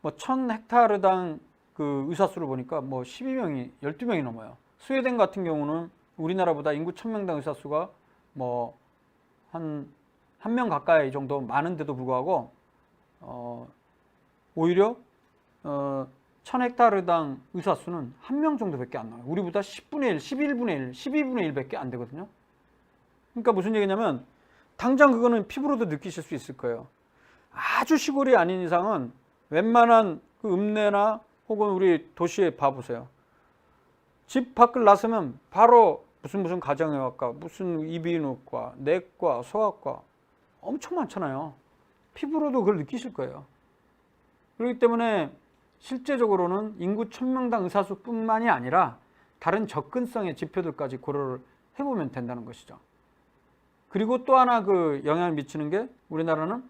1000헥타르당 그 의사 수를 보니까 12명이 12명이 넘어요. 스웨덴 같은 경우는 우리나라보다 인구 1000명당 의사 수가 한 명 가까이 정도 많은데도 불구하고 오히려 1000헥타르당 의사 수는 한 명 정도밖에 안 나와요. 우리보다 10분의 1, 11분의 1, 12분의 1밖에 안 되거든요. 그러니까 무슨 얘기냐면 당장 그거는 피부로도 느끼실 수 있을 거예요. 아주 시골이 아닌 이상은 웬만한 그 읍내나 혹은 우리 도시에 봐보세요. 집 밖을 나서면 바로 무슨 가정의학과, 무슨 이비인후과, 내과, 소아과 엄청 많잖아요. 피부로도 그걸 느끼실 거예요. 그렇기 때문에 실제적으로는 인구 1000명당 의사수뿐만이 아니라 다른 접근성의 지표들까지 고려를 해보면 된다는 것이죠. 그리고 또 하나 그 영향을 미치는 게 우리나라는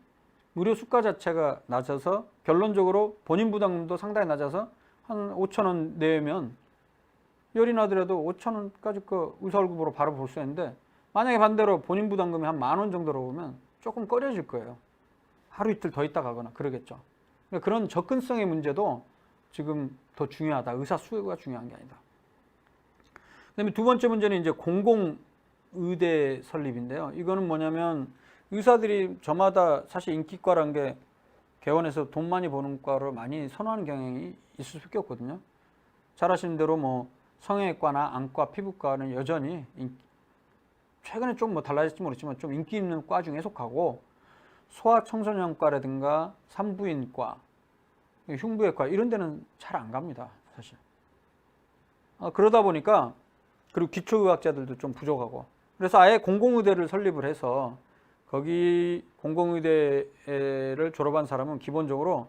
의료 수가 자체가 낮아서 결론적으로 본인 부담금도 상당히 낮아서 한 5,000원 내면 열이 나더라도 5,000원까지 그 의사 월급으로 바로 볼 수 있는데 만약에 반대로 본인 부담금이 한 10,000원 정도로 오면 조금 꺼려질 거예요. 하루 이틀 더 있다 가거나 그러겠죠. 그런 접근성의 문제도 지금 더 중요하다. 의사 수가 중요한 게 아니다. 그다음에 두 번째 문제는 이제 공공의대 설립인데요. 이거는 뭐냐면 의사들이 저마다 사실 인기과라는 게 개원해서 돈 많이 버는 과로 많이 선호하는 경향이 있을 수밖에 없거든요. 잘 아시는 대로 성형외과나 안과, 피부과는 여전히 최근에 좀 달라질지 모르지만 좀 인기 있는 과 중에 속하고 소아청소년과라든가 산부인과, 흉부외과 이런 데는 잘 안 갑니다. 사실. 그러다 보니까 그리고 기초의학자들도 좀 부족하고 그래서 아예 공공의대를 설립을 해서 거기 공공의대를 졸업한 사람은 기본적으로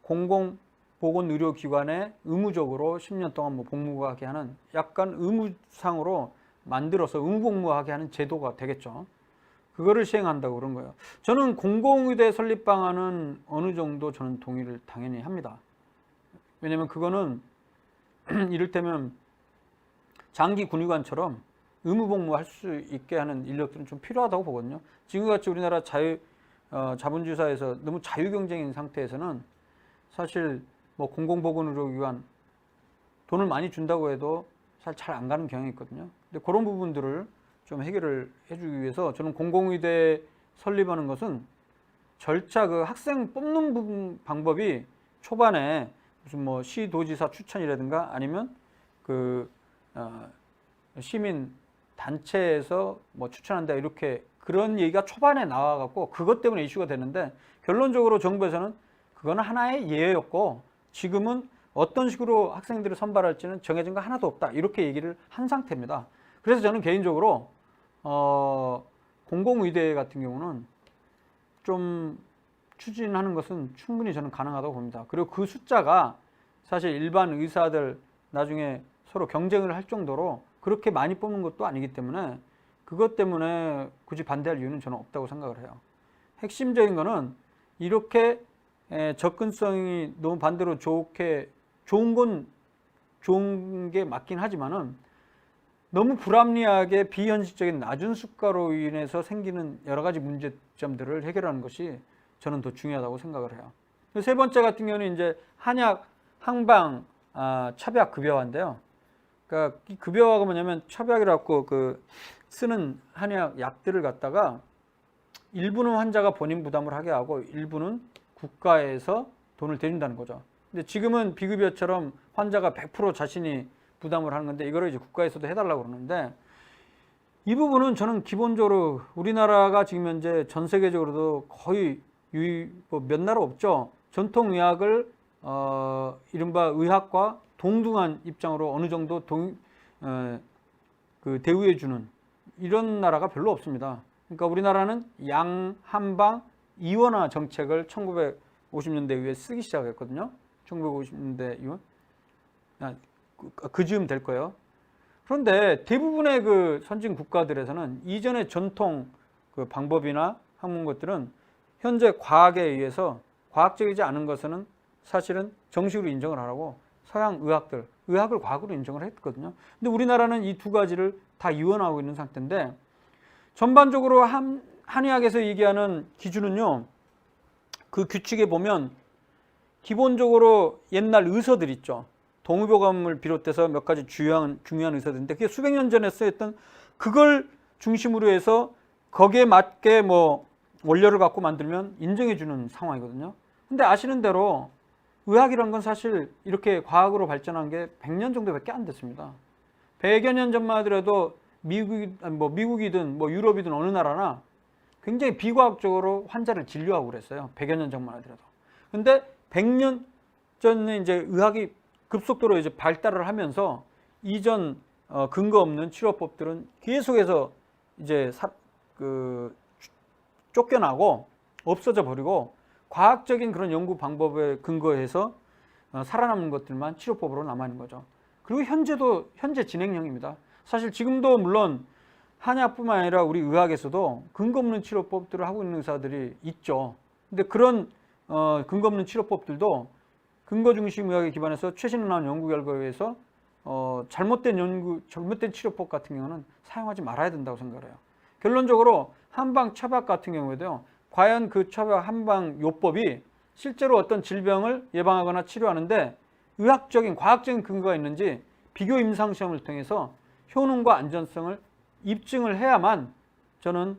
공공보건의료기관에 의무적으로 10년 동안 뭐 복무하게 하는 약간 의무상으로 만들어서 의무복무하게 하는 제도가 되겠죠. 그거를 시행한다고 그런 거예요. 저는 공공의대 설립 방안은 어느 정도 저는 동의를 당연히 합니다. 왜냐면 그거는 이를테면 장기 군의관처럼 의무복무할 수 있게 하는 인력들은 좀 필요하다고 보거든요. 지금같이 우리나라 자본주의 사회에서 너무 자유경쟁인 상태에서는 사실 뭐 공공보건의료기관 돈을 많이 준다고 해도 사실 잘 안 가는 경향이 있거든요. 근데 그런 부분들을 좀 해결을 해주기 위해서 저는 공공의대 설립하는 것은 절차 그 학생 뽑는 방법이 초반에 무슨 뭐 시도지사 추천이라든가 아니면 그 시민 단체에서 뭐 추천한다 이렇게 그런 얘기가 초반에 나와갖고 그것 때문에 이슈가 되는데 결론적으로 정부에서는 그거는 하나의 예였고 지금은 어떤 식으로 학생들을 선발할지는 정해진 거 하나도 없다 이렇게 얘기를 한 상태입니다. 그래서 저는 개인적으로 공공의대 같은 경우는 좀 추진하는 것은 충분히 저는 가능하다고 봅니다. 그리고 그 숫자가 사실 일반 의사들 나중에 서로 경쟁을 할 정도로 그렇게 많이 뽑는 것도 아니기 때문에 그것 때문에 굳이 반대할 이유는 저는 없다고 생각을 해요. 핵심적인 거는 이렇게 접근성이 너무 반대로 좋은 건 좋은 게 맞긴 하지만은 너무 불합리하게 비현실적인 낮은 수가로 인해서 생기는 여러 가지 문제점들을 해결하는 것이 저는 더 중요하다고 생각을 해요. 세 번째 같은 경우는 이제 한약, 항방, 첩약 급여화인데요. 그러니까 이 급여화가 뭐냐면 첩약이라고 그 쓰는 한약 약들을 갖다가 일부는 환자가 본인 부담을 하게 하고 일부는 국가에서 돈을 대준다는 거죠. 근데 지금은 비급여처럼 환자가 100% 자신이 부담을 하는 건데 이거를 이제 국가에서도 해달라고 그러는데 이 부분은 저는 기본적으로 우리나라가 지금 현재 전 세계적으로도 거의 뭐 몇 나라 없죠. 전통의학을 이른바 의학과 동등한 입장으로 어느 정도 그 대우해주는 이런 나라가 별로 없습니다. 그러니까 우리나라는 양, 한방, 이원화 정책을 1950년대 이후에 쓰기 시작했거든요. 1950년대 이후 그 즈음 될 거예요. 그런데 대부분의 그 선진 국가들에서는 이전의 전통 그 방법이나 학문 것들은 현재 과학에 의해서 과학적이지 않은 것은 사실은 정식으로 인정을 하라고 서양 의학을 과학으로 인정을 했거든요. 근데 우리나라는 이 두 가지를 다 이원하고 있는 상태인데 전반적으로 한의학에서 얘기하는 기준은요. 그 규칙에 보면 기본적으로 옛날 의서들 있죠. 동의보감을 비롯해서 몇 가지 중요한 의서들인데 그게 수백 년 전에 쓰였던 그걸 중심으로 해서 거기에 맞게 뭐 원료를 갖고 만들면 인정해 주는 상황이거든요. 근데 아시는 대로 의학이란 건 사실 이렇게 과학으로 발전한 게 100년 정도밖에 안 됐습니다. 100여 년 전만 하더라도 미국이든 뭐 유럽이든 어느 나라나 굉장히 비과학적으로 환자를 진료하고 그랬어요. 100여 년 전만 하더라도. 근데 100년 전에 이제 의학이 급속도로 이제 발달을 하면서 이전 근거 없는 치료법들은 계속해서 이제 쫓겨나고 없어져 버리고 과학적인 그런 연구 방법에 근거해서 살아남는 것들만 치료법으로 남아있는 거죠. 그리고 현재 진행형입니다. 사실 지금도 물론 한의학뿐만 아니라 우리 의학에서도 근거 없는 치료법들을 하고 있는 의사들이 있죠. 근데 그런 근거 없는 치료법들도 근거 중심 의학에 기반해서 최신에 나온 연구 결과에 의해서 잘못된 치료법 같은 경우는 사용하지 말아야 된다고 생각해요. 결론적으로 한방 첩약 같은 경우에도요. 과연 그 첩약 한방 요법이 실제로 어떤 질병을 예방하거나 치료하는데 의학적인 과학적인 근거가 있는지 비교 임상 시험을 통해서 효능과 안전성을 입증을 해야만 저는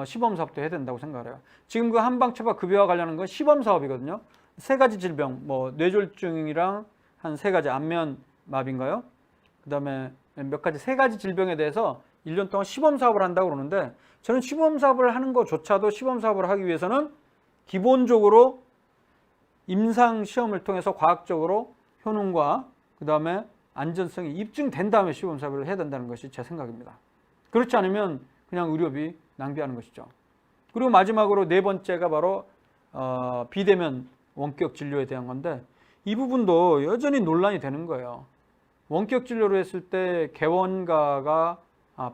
시범 사업도 해야 된다고 생각해요. 지금 그 한방 첩약 급여와 관련한 건 시범 사업이거든요. 세 가지 질병, 뭐 뇌졸중이랑 한 세 가지 안면마비인가요? 그다음에 몇 가지 세 가지 질병에 대해서 1년 동안 시범 사업을 한다고 그러는데 저는 시범 사업을 하는 것조차도 시범 사업을 하기 위해서는 기본적으로 임상 시험을 통해서 과학적으로 효능과 그다음에 안전성이 입증된 다음에 시범 사업을 해야 된다는 것이 제 생각입니다. 그렇지 않으면 그냥 의료비 낭비하는 것이죠. 그리고 마지막으로 네 번째가 바로 비대면 원격 진료에 대한 건데 이 부분도 여전히 논란이 되는 거예요. 원격 진료를 했을 때 개원가가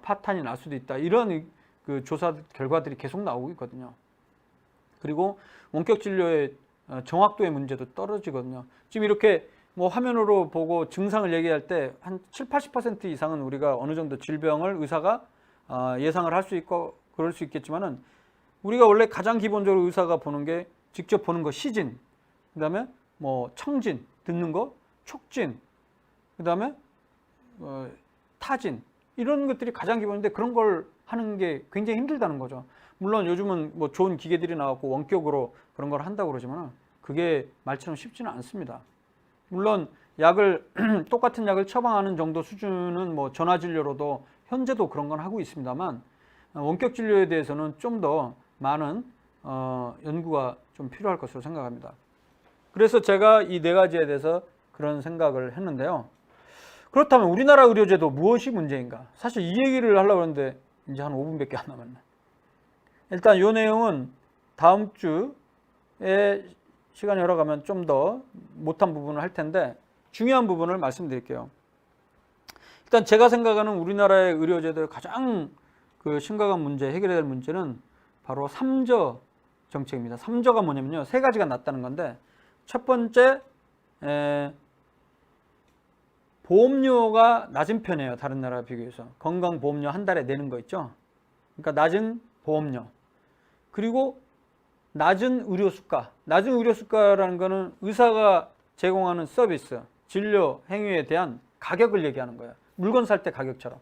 파탄이 날 수도 있다. 이런 그 조사 결과들이 계속 나오고 있거든요. 그리고 원격 진료의 정확도의 문제도 떨어지거든요. 지금 이렇게 뭐 화면으로 보고 증상을 얘기할 때 한 7, 80% 이상은 우리가 어느 정도 질병을 의사가 예상을 할 수 있고 그럴 수 있겠지만은 우리가 원래 가장 기본적으로 의사가 보는 게 직접 보는 거 시진, 그다음에 뭐 청진, 듣는 거 촉진, 그다음에 타진 이런 것들이 가장 기본인데 그런 걸 하는 게 굉장히 힘들다는 거죠. 물론 요즘은 뭐 좋은 기계들이 나왔고 원격으로 그런 걸 한다고 그러지만 그게 말처럼 쉽지는 않습니다. 물론 약을 똑같은 약을 처방하는 정도 수준은 뭐 전화 진료로도 현재도 그런 건 하고 있습니다만 원격 진료에 대해서는 좀 더 많은 연구가 좀 필요할 것으로 생각합니다. 그래서 제가 이 네 가지에 대해서 그런 생각을 했는데요. 그렇다면 우리나라 의료제도 무엇이 문제인가? 사실 이 얘기를 하려고 했는데 이제 한 5분밖에 안 남았네. 일단 이 내용은 다음 주에 시간이 흘러가면 좀 더 못한 부분을 할 텐데 중요한 부분을 말씀드릴게요. 일단 제가 생각하는 우리나라의 의료제도의 가장 그 심각한 문제, 해결해야 될 문제는 바로 3저 정책입니다. 3저가 뭐냐면요. 세 가지가 났다는 건데 첫 번째 보험료가 낮은 편이에요. 다른 나라와 비교해서. 건강보험료 한 달에 내는 거 있죠. 그러니까 낮은 보험료. 그리고 낮은 의료수가. 낮은 의료수가라는 거는 의사가 제공하는 서비스, 진료 행위에 대한 가격을 얘기하는 거예요. 물건 살 때 가격처럼.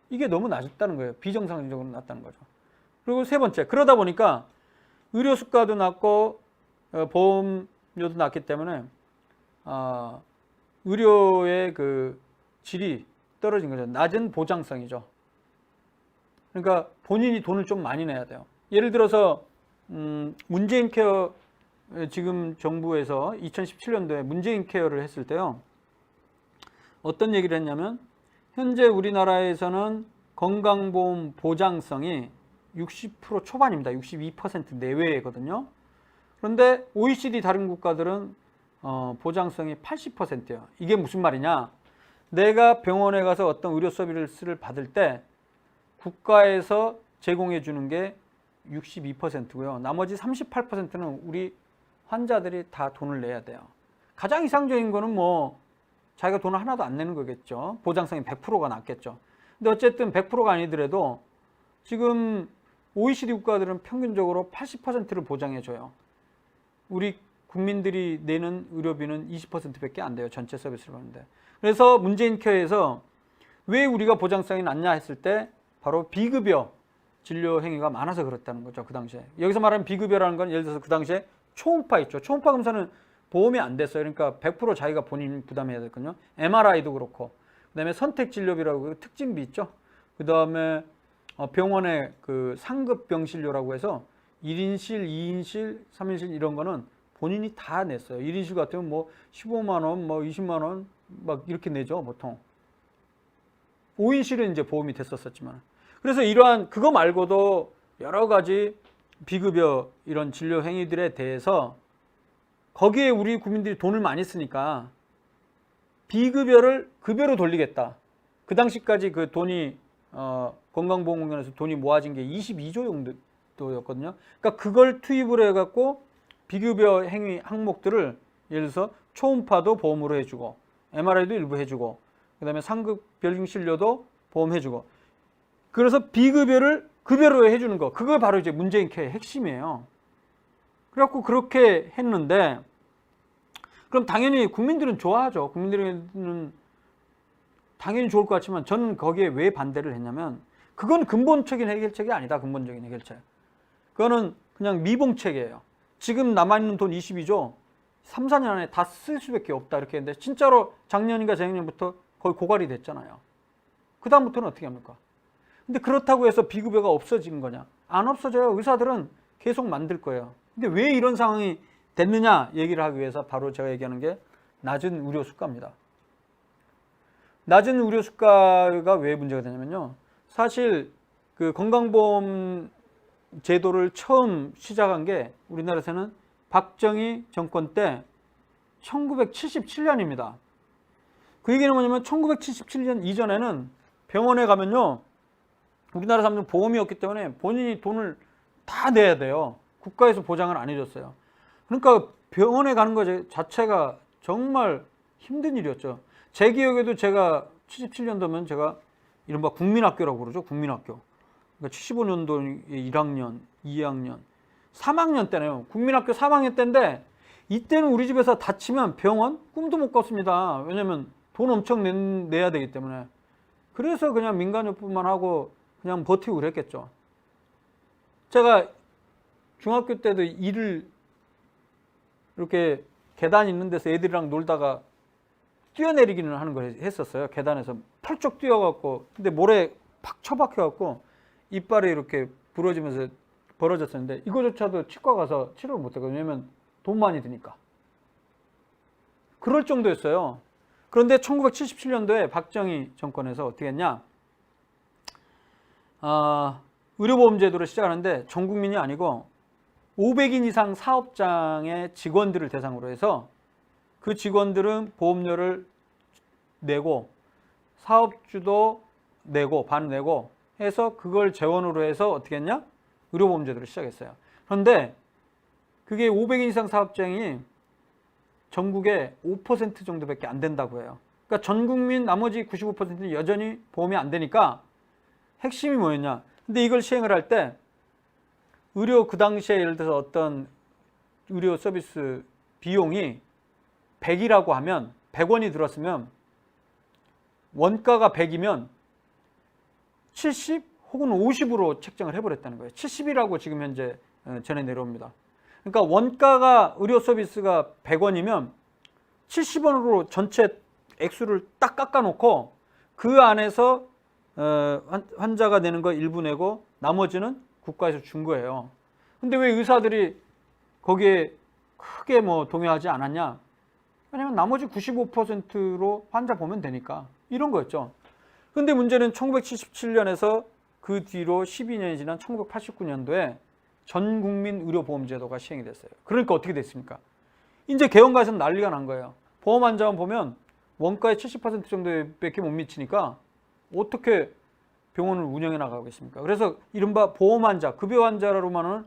이게 너무 낮았다는 거예요. 비정상적으로 낮다는 거죠. 그리고 세 번째, 그러다 보니까 의료수가도 낮고 보험료도 낮기 때문에 의료의 그 질이 떨어진 거죠. 낮은 보장성이죠. 그러니까 본인이 돈을 좀 많이 내야 돼요. 예를 들어서 문재인 케어 지금 정부에서 2017년도에 문재인 케어를 했을 때요. 어떤 얘기를 했냐면 현재 우리나라에서는 건강보험 보장성이 60% 초반입니다. 62% 내외거든요. 그런데 OECD 다른 국가들은 보장성이 80%예요. 이게 무슨 말이냐? 내가 병원에 가서 어떤 의료 서비스를 받을 때 국가에서 제공해 주는 게 62%고요. 나머지 38%는 우리 환자들이 다 돈을 내야 돼요. 가장 이상적인 거는 뭐 자기가 돈을 하나도 안 내는 거겠죠. 보장성이 100%가 낫겠죠. 근데 어쨌든 100%가 아니더라도 지금 OECD 국가들은 평균적으로 80%를 보장해 줘요. 우리 국민들이 내는 의료비는 20%밖에 안 돼요. 전체 서비스를 받는데. 그래서 문재인 케어에서 왜 우리가 보장성이 낮냐 했을 때 바로 비급여 진료 행위가 많아서 그렇다는 거죠. 그 당시에. 여기서 말하는 비급여라는 건 예를 들어서 그 당시에 초음파 있죠. 초음파 검사는 보험이 안 됐어요. 그러니까 100% 자기가 본인 부담해야 되거든요. MRI도 그렇고. 그다음에 선택진료비라고 특진비 있죠. 그다음에 병원의 그 상급 병실료라고 해서 1인실, 2인실, 3인실 이런 거는 본인이 다 냈어요. 1인실 같으면 뭐 15만 원, 뭐 20만 원 막 이렇게 내죠, 보통. 5인실은 이제 보험이 됐었지만. 그래서 이러한 그거 말고도 여러 가지 비급여 이런 진료 행위들에 대해서 거기에 우리 국민들이 돈을 많이 쓰니까 비급여를 급여로 돌리겠다. 그 당시까지 그 돈이 건강보험공단에서 돈이 모아진 게 22조 정도였거든요. 그러니까 그걸 투입을 해갖고 비급여 행위 항목들을 예를 들어서 초음파도 보험으로 해주고 MRI도 일부 해주고 그다음에 상급 별진실료도 보험해주고 그래서 비급여를 급여로 해주는 거 그거 바로 이제 문재인 케어의 핵심이에요. 그래갖고 그렇게 했는데 그럼 당연히 국민들은 좋아하죠. 국민들은 당연히 좋을 것 같지만 저는 거기에 왜 반대를 했냐면 그건 근본적인 해결책이 아니다. 근본적인 해결책. 그거는 그냥 미봉책이에요. 지금 남아있는 돈 22조 3, 4년 안에 다 쓸 수밖에 없다 이렇게 했는데 진짜로 작년인가 재작년부터 거의 고갈이 됐잖아요. 그 다음부터는 어떻게 합니까? 근데 그렇다고 해서 비급여가 없어지는 거냐? 안 없어져요. 의사들은 계속 만들 거예요. 근데 왜 이런 상황이 됐느냐 얘기를 하기 위해서 바로 제가 얘기하는 게 낮은 의료 수가입니다. 낮은 의료 수가가 왜 문제가 되냐면요. 사실 그 건강보험을 제도를 처음 시작한 게 우리나라에서는 박정희 정권 때 1977년입니다. 그 얘기는 뭐냐면 1977년 이전에는 병원에 가면요, 우리나라 사람들은 보험이 없기 때문에 본인이 돈을 다 내야 돼요. 국가에서 보장을 안 해줬어요. 그러니까 병원에 가는 것 자체가 정말 힘든 일이었죠. 제 기억에도 제가 77년도면 제가 이른바 국민학교라고 그러죠. 국민학교. 그러니까 75년도 1학년, 2학년, 3학년 때네요. 국민학교 3학년 때인데 이때는 우리 집에서 다치면 병원 꿈도 못 꿨습니다. 왜냐면 돈 엄청 내야 되기 때문에. 그래서 그냥 민간요법만 하고 그냥 버티고 그랬겠죠. 제가 중학교 때도 일을 이렇게 계단 있는 데서 애들이랑 놀다가 뛰어내리기는 하는 걸 했었어요. 계단에서 펄쩍 뛰어갖고, 근데 모래 팍 처박혀갖고 이빨이 이렇게 부러지면서 벌어졌었는데 이거조차도 치과 가서 치료를 못했거든요. 왜냐면 돈 많이 드니까. 그럴 정도였어요. 그런데 1977년도에 박정희 정권에서 어떻게 했냐? 의료보험제도를 시작하는데 전 국민이 아니고 500인 이상 사업장의 직원들을 대상으로 해서 그 직원들은 보험료를 내고 사업주도 내고 반 내고 해서 그걸 재원으로 해서 어떻게 했냐? 의료보험제도를 시작했어요. 그런데 그게 500인 이상 사업장이 전국에 5% 정도밖에 안 된다고 해요. 그러니까 전 국민 나머지 95%는 여전히 보험이 안 되니까 핵심이 뭐였냐? 근데 이걸 시행을 할 때 의료 그 당시에 예를 들어서 어떤 의료 서비스 비용이 100이라고 하면 100원이 들었으면 원가가 100이면 70 혹은 50으로 책정을 해버렸다는 거예요. 70이라고 지금 현재 전해 내려옵니다. 그러니까 원가가 의료 서비스가 100원이면 70원으로 전체 액수를 딱 깎아놓고 그 안에서 환자가 내는 거 일부 내고 나머지는 국가에서 준 거예요. 근데 왜 의사들이 거기에 크게 뭐 동요하지 않았냐? 왜냐면 나머지 95%로 환자 보면 되니까 이런 거였죠. 근데 문제는 1977년에서 그 뒤로 12년이 지난 1989년도에 전 국민 의료보험제도가 시행이 됐어요. 그러니까 어떻게 됐습니까? 이제 개헌가에서는 난리가 난 거예요. 보험 환자만 보면 원가의 70% 정도밖에 못 미치니까 어떻게 병원을 운영해 나가겠습니까? 그래서 이른바 보험 환자, 급여 환자로만은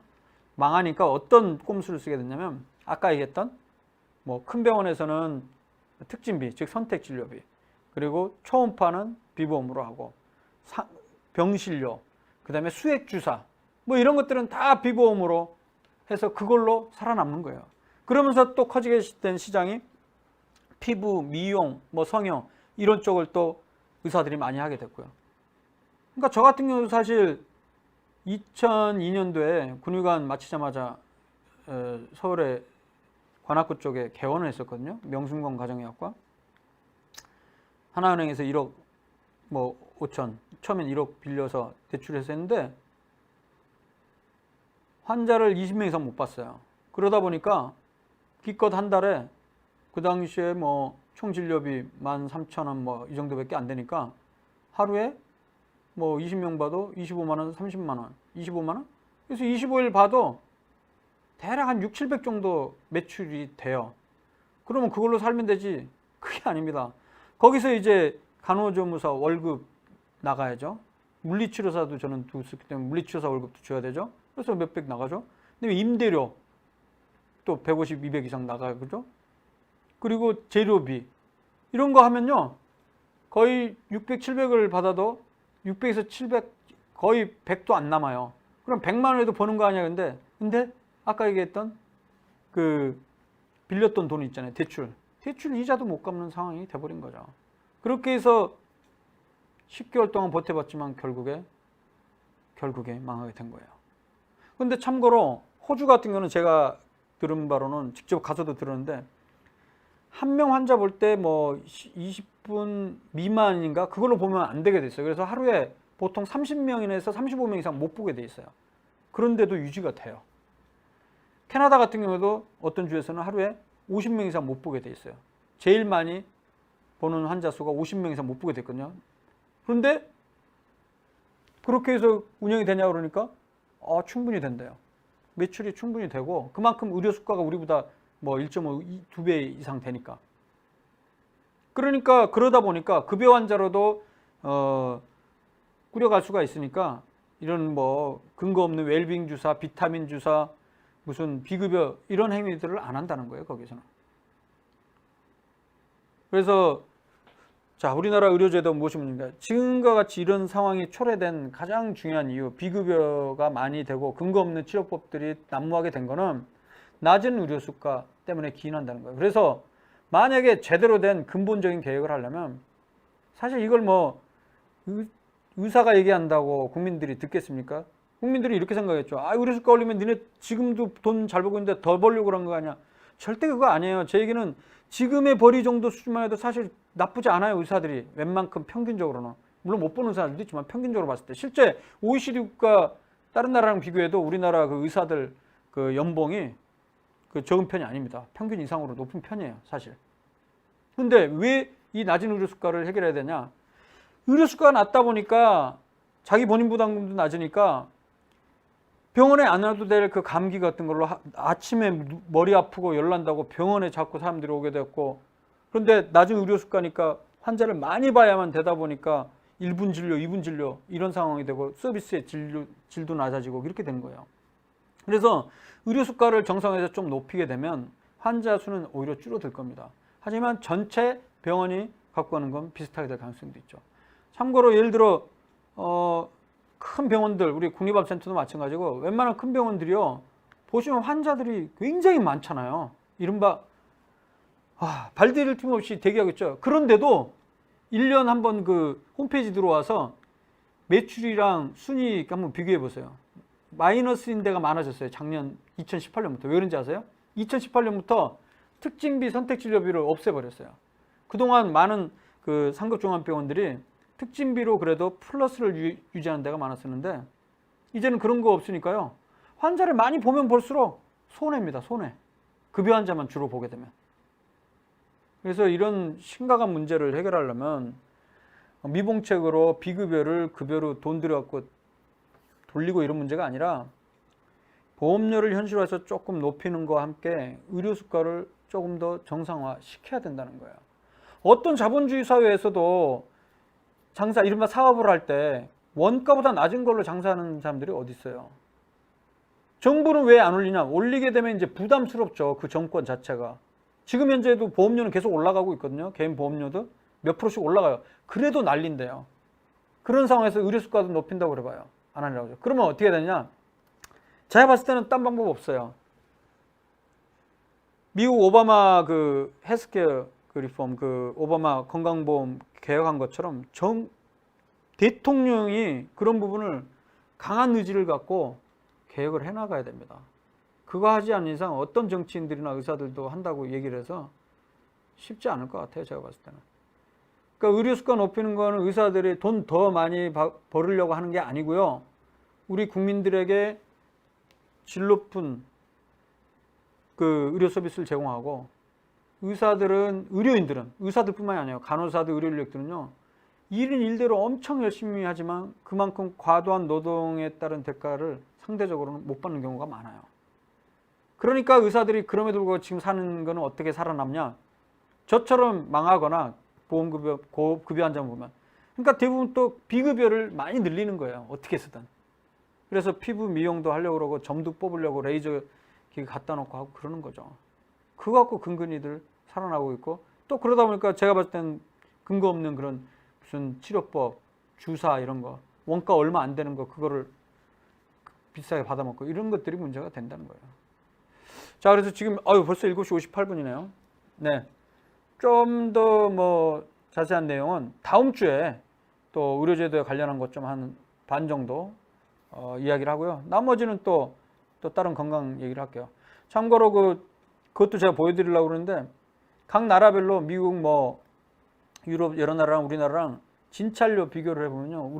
망하니까 어떤 꼼수를 쓰게 됐냐면 아까 얘기했던 뭐 큰 병원에서는 특진비, 즉 선택진료비, 그리고 초음파는 비보험으로 하고 병실료, 그 다음에 수액주사 뭐 이런 것들은 다 비보험으로 해서 그걸로 살아남는 거예요. 그러면서 또 커지게 된 시장이 피부, 미용, 뭐 성형 이런 쪽을 또 의사들이 많이 하게 됐고요. 그러니까 저 같은 경우 사실 2002년도에 군의관 마치자마자 서울의 관악구 쪽에 개원을 했었거든요. 명순건 가정의학과. 하나은행에서 1억 뭐 5천, 처음엔 1억 빌려서 대출해서 했는데 환자를 20명 이상 못 봤어요. 그러다 보니까 기껏 한 달에 그 당시에 뭐 총진료비 13,000원 뭐 이 정도밖에 안 되니까 하루에 뭐 20명 봐도 25만 원, 30만 원, 25만 원? 그래서 25일 봐도 대략 한 6, 700 정도 매출이 돼요. 그러면 그걸로 살면 되지. 그게 아닙니다. 거기서 이제 간호조무사 월급 나가야죠. 물리치료사도 저는 두고 있기 때문에 물리치료사 월급도 줘야 되죠. 그래서 몇백 나가죠. 근데 임대료 또 150, 200 이상 나가죠. 그리고 재료비 이런 거 하면요. 거의 600, 700을 받아도 600에서 700 거의 100도 안 남아요. 그럼 100만 원에도 버는 거 아니야. 근데 아까 얘기했던 그 빌렸던 돈 있잖아요. 대출 이자도 못 갚는 상황이 돼버린 거죠. 그렇게 해서 10개월 동안 버텨봤지만 결국에 망하게 된 거예요. 근데 참고로 호주 같은 경우는 제가 들은 바로는 직접 가서도 들었는데 한 명 환자 볼 때 뭐 20분 미만인가 그걸로 보면 안 되게 돼 있어요. 그래서 하루에 보통 30명에서 35명 이상 못 보게 돼 있어요. 그런데도 유지가 돼요. 캐나다 같은 경우도 어떤 주에서는 하루에 50명 이상 못 보게 돼 있어요. 제일 많이 보는 환자 수가 50명 이상 못 보게 됐거든요. 그런데 그렇게 해서 운영이 되냐 그러니까 충분히 된대요. 매출이 충분히 되고 그만큼 의료 수가가 우리보다 뭐 1.5, 2배 이상 되니까. 그러니까 그러다 보니까 급여 환자로도 꾸려갈 수가 있으니까 이런 뭐 근거 없는 웰빙 주사, 비타민 주사, 무슨 비급여 이런 행위들을 안 한다는 거예요, 거기서는. 그래서 자, 우리나라 의료제도 무엇이 문제인가? 지금과 같이 이런 상황이 초래된 가장 중요한 이유, 비급여가 많이 되고 근거 없는 치료법들이 난무하게 된 거는 낮은 의료 수가 때문에 기인한다는 거예요. 그래서 만약에 제대로 된 근본적인 개혁을 하려면 사실 이걸 뭐 의사가 얘기한다고 국민들이 듣겠습니까? 국민들이 이렇게 생각했죠. 의료 수가 올리면 니네 지금도 돈 잘 벌고 있는데 더 벌려고 그런 거 아니야? 절대 그거 아니에요. 제 얘기는 지금의 벌이 정도 수준만 해도 사실 나쁘지 않아요. 의사들이 웬만큼 평균적으로는. 물론 못 보는 의사들도 있지만 평균적으로 봤을 때 실제 OECD 국가 다른 나라랑 비교해도 우리나라 그 의사들 그 연봉이 그 적은 편이 아닙니다. 평균 이상으로 높은 편이에요, 사실. 근데 왜 이 낮은 의료 수가를 해결해야 되냐? 의료 수가가 낮다 보니까 자기 본인 부담금도 낮으니까 병원에 안 와도 될 그 감기 같은 걸로 아침에 머리 아프고 열난다고 병원에 자꾸 사람들이 오게 됐고, 그런데 낮은 의료 수가니까 환자를 많이 봐야만 되다 보니까 1분 진료, 2분 진료 이런 상황이 되고 서비스의 질도 낮아지고 이렇게 된 거예요. 그래서 의료 수가를 정상에서 좀 높이게 되면 환자 수는 오히려 줄어들 겁니다. 하지만 전체 병원이 갖고 가는 건 비슷하게 될 가능성도 있죠. 참고로 예를 들어 큰 병원들, 우리 국립암센터도 마찬가지고 웬만한 큰 병원들이요, 보시면 환자들이 굉장히 많잖아요. 이른바 발 디딜 틈 없이 대기하고 있죠. 그런데도 1년 한번 그 홈페이지 들어와서 매출이랑 순이익 한번 비교해 보세요. 마이너스인 데가 많아졌어요. 작년 2018년부터. 왜 그런지 아세요? 2018년부터 특징비 선택진료비를 없애버렸어요. 그동안 많은 그 상급종합병원들이 특징비로 그래도 플러스를 유지하는 데가 많았었는데 이제는 그런 거 없으니까요. 환자를 많이 보면 볼수록 손해입니다. 손해. 급여 환자만 주로 보게 되면. 그래서 이런 심각한 문제를 해결하려면 미봉책으로 비급여를 급여로 돈 들여갖고 돌리고 이런 문제가 아니라 보험료를 현실화해서 조금 높이는 것과 함께 의료 수가를 조금 더 정상화 시켜야 된다는 거예요. 어떤 자본주의 사회에서도 장사, 이른바 사업을 할 때 원가보다 낮은 걸로 장사하는 사람들이 어디 있어요? 정부는 왜 안 올리냐? 올리게 되면 이제 부담스럽죠. 그 정권 자체가. 지금 현재도 보험료는 계속 올라가고 있거든요. 개인 보험료도 몇 프로씩 올라가요. 그래도 난린데요. 그런 상황에서 의료 수가도 높인다고 그래봐요. 안 하려고 하죠. 그러면 어떻게 되냐? 제가 봤을 때는 딴 방법 없어요. 미국 오바마 그 헬스케어 그 리폼, 그 오바마 건강보험 개혁한 것처럼 대통령이 그런 부분을 강한 의지를 갖고 개혁을 해나가야 됩니다. 그거 하지 않는 이상 어떤 정치인들이나 의사들도 한다고 얘기를 해서 쉽지 않을 것 같아요. 제가 봤을 때는. 그러니까 의료 수가 높이는 거는 의사들이 돈 더 많이 벌으려고 하는 게 아니고요. 우리 국민들에게 질 높은 그 의료 서비스를 제공하고 의료인들은 의사들뿐만이 아니에요. 간호사들, 의료 인력들은요. 일은 일대로 엄청 열심히 하지만 그만큼 과도한 노동에 따른 대가를 상대적으로는 못 받는 경우가 많아요. 그러니까 의사들이 그럼에도 불구하고 지금 사는 거는 어떻게 살아남냐? 저처럼 망하거나 보험급여, 고급여 환자만 보면. 그러니까 대부분 또 비급여를 많이 늘리는 거예요. 어떻게 해서든. 그래서 피부 미용도 하려고 그러고 점도 뽑으려고 레이저 기계 갖다 놓고 하고 그러는 거죠. 그거 갖고 근근히들 살아나고 있고, 또 그러다 보니까 제가 봤을 땐 근거 없는 그런 무슨 치료법, 주사 이런 거, 원가 얼마 안 되는 거 그거를 비싸게 받아먹고 이런 것들이 문제가 된다는 거예요. 자, 그래서 지금 벌써 7시 58분이네요. 네. 좀 더 뭐 자세한 내용은 다음 주에 또 의료제도에 관련한 것 좀 한 반 정도 이야기를 하고요. 나머지는 또 다른 건강 얘기를 할게요. 참고로 그것도 제가 보여드리려고 그러는데 각 나라별로 미국 뭐 유럽 여러 나라랑 우리나라랑 진찰료 비교를 해보면요.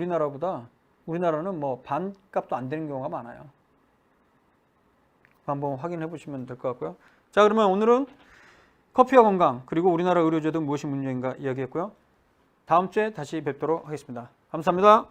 우리나라는 뭐 반값도 안 되는 경우가 많아요. 한번 확인해 보시면 될 것 같고요. 자, 그러면 오늘은 커피와 건강 그리고 우리나라 의료제도 무엇이 문제인가 이야기했고요. 다음 주에 다시 뵙도록 하겠습니다. 감사합니다.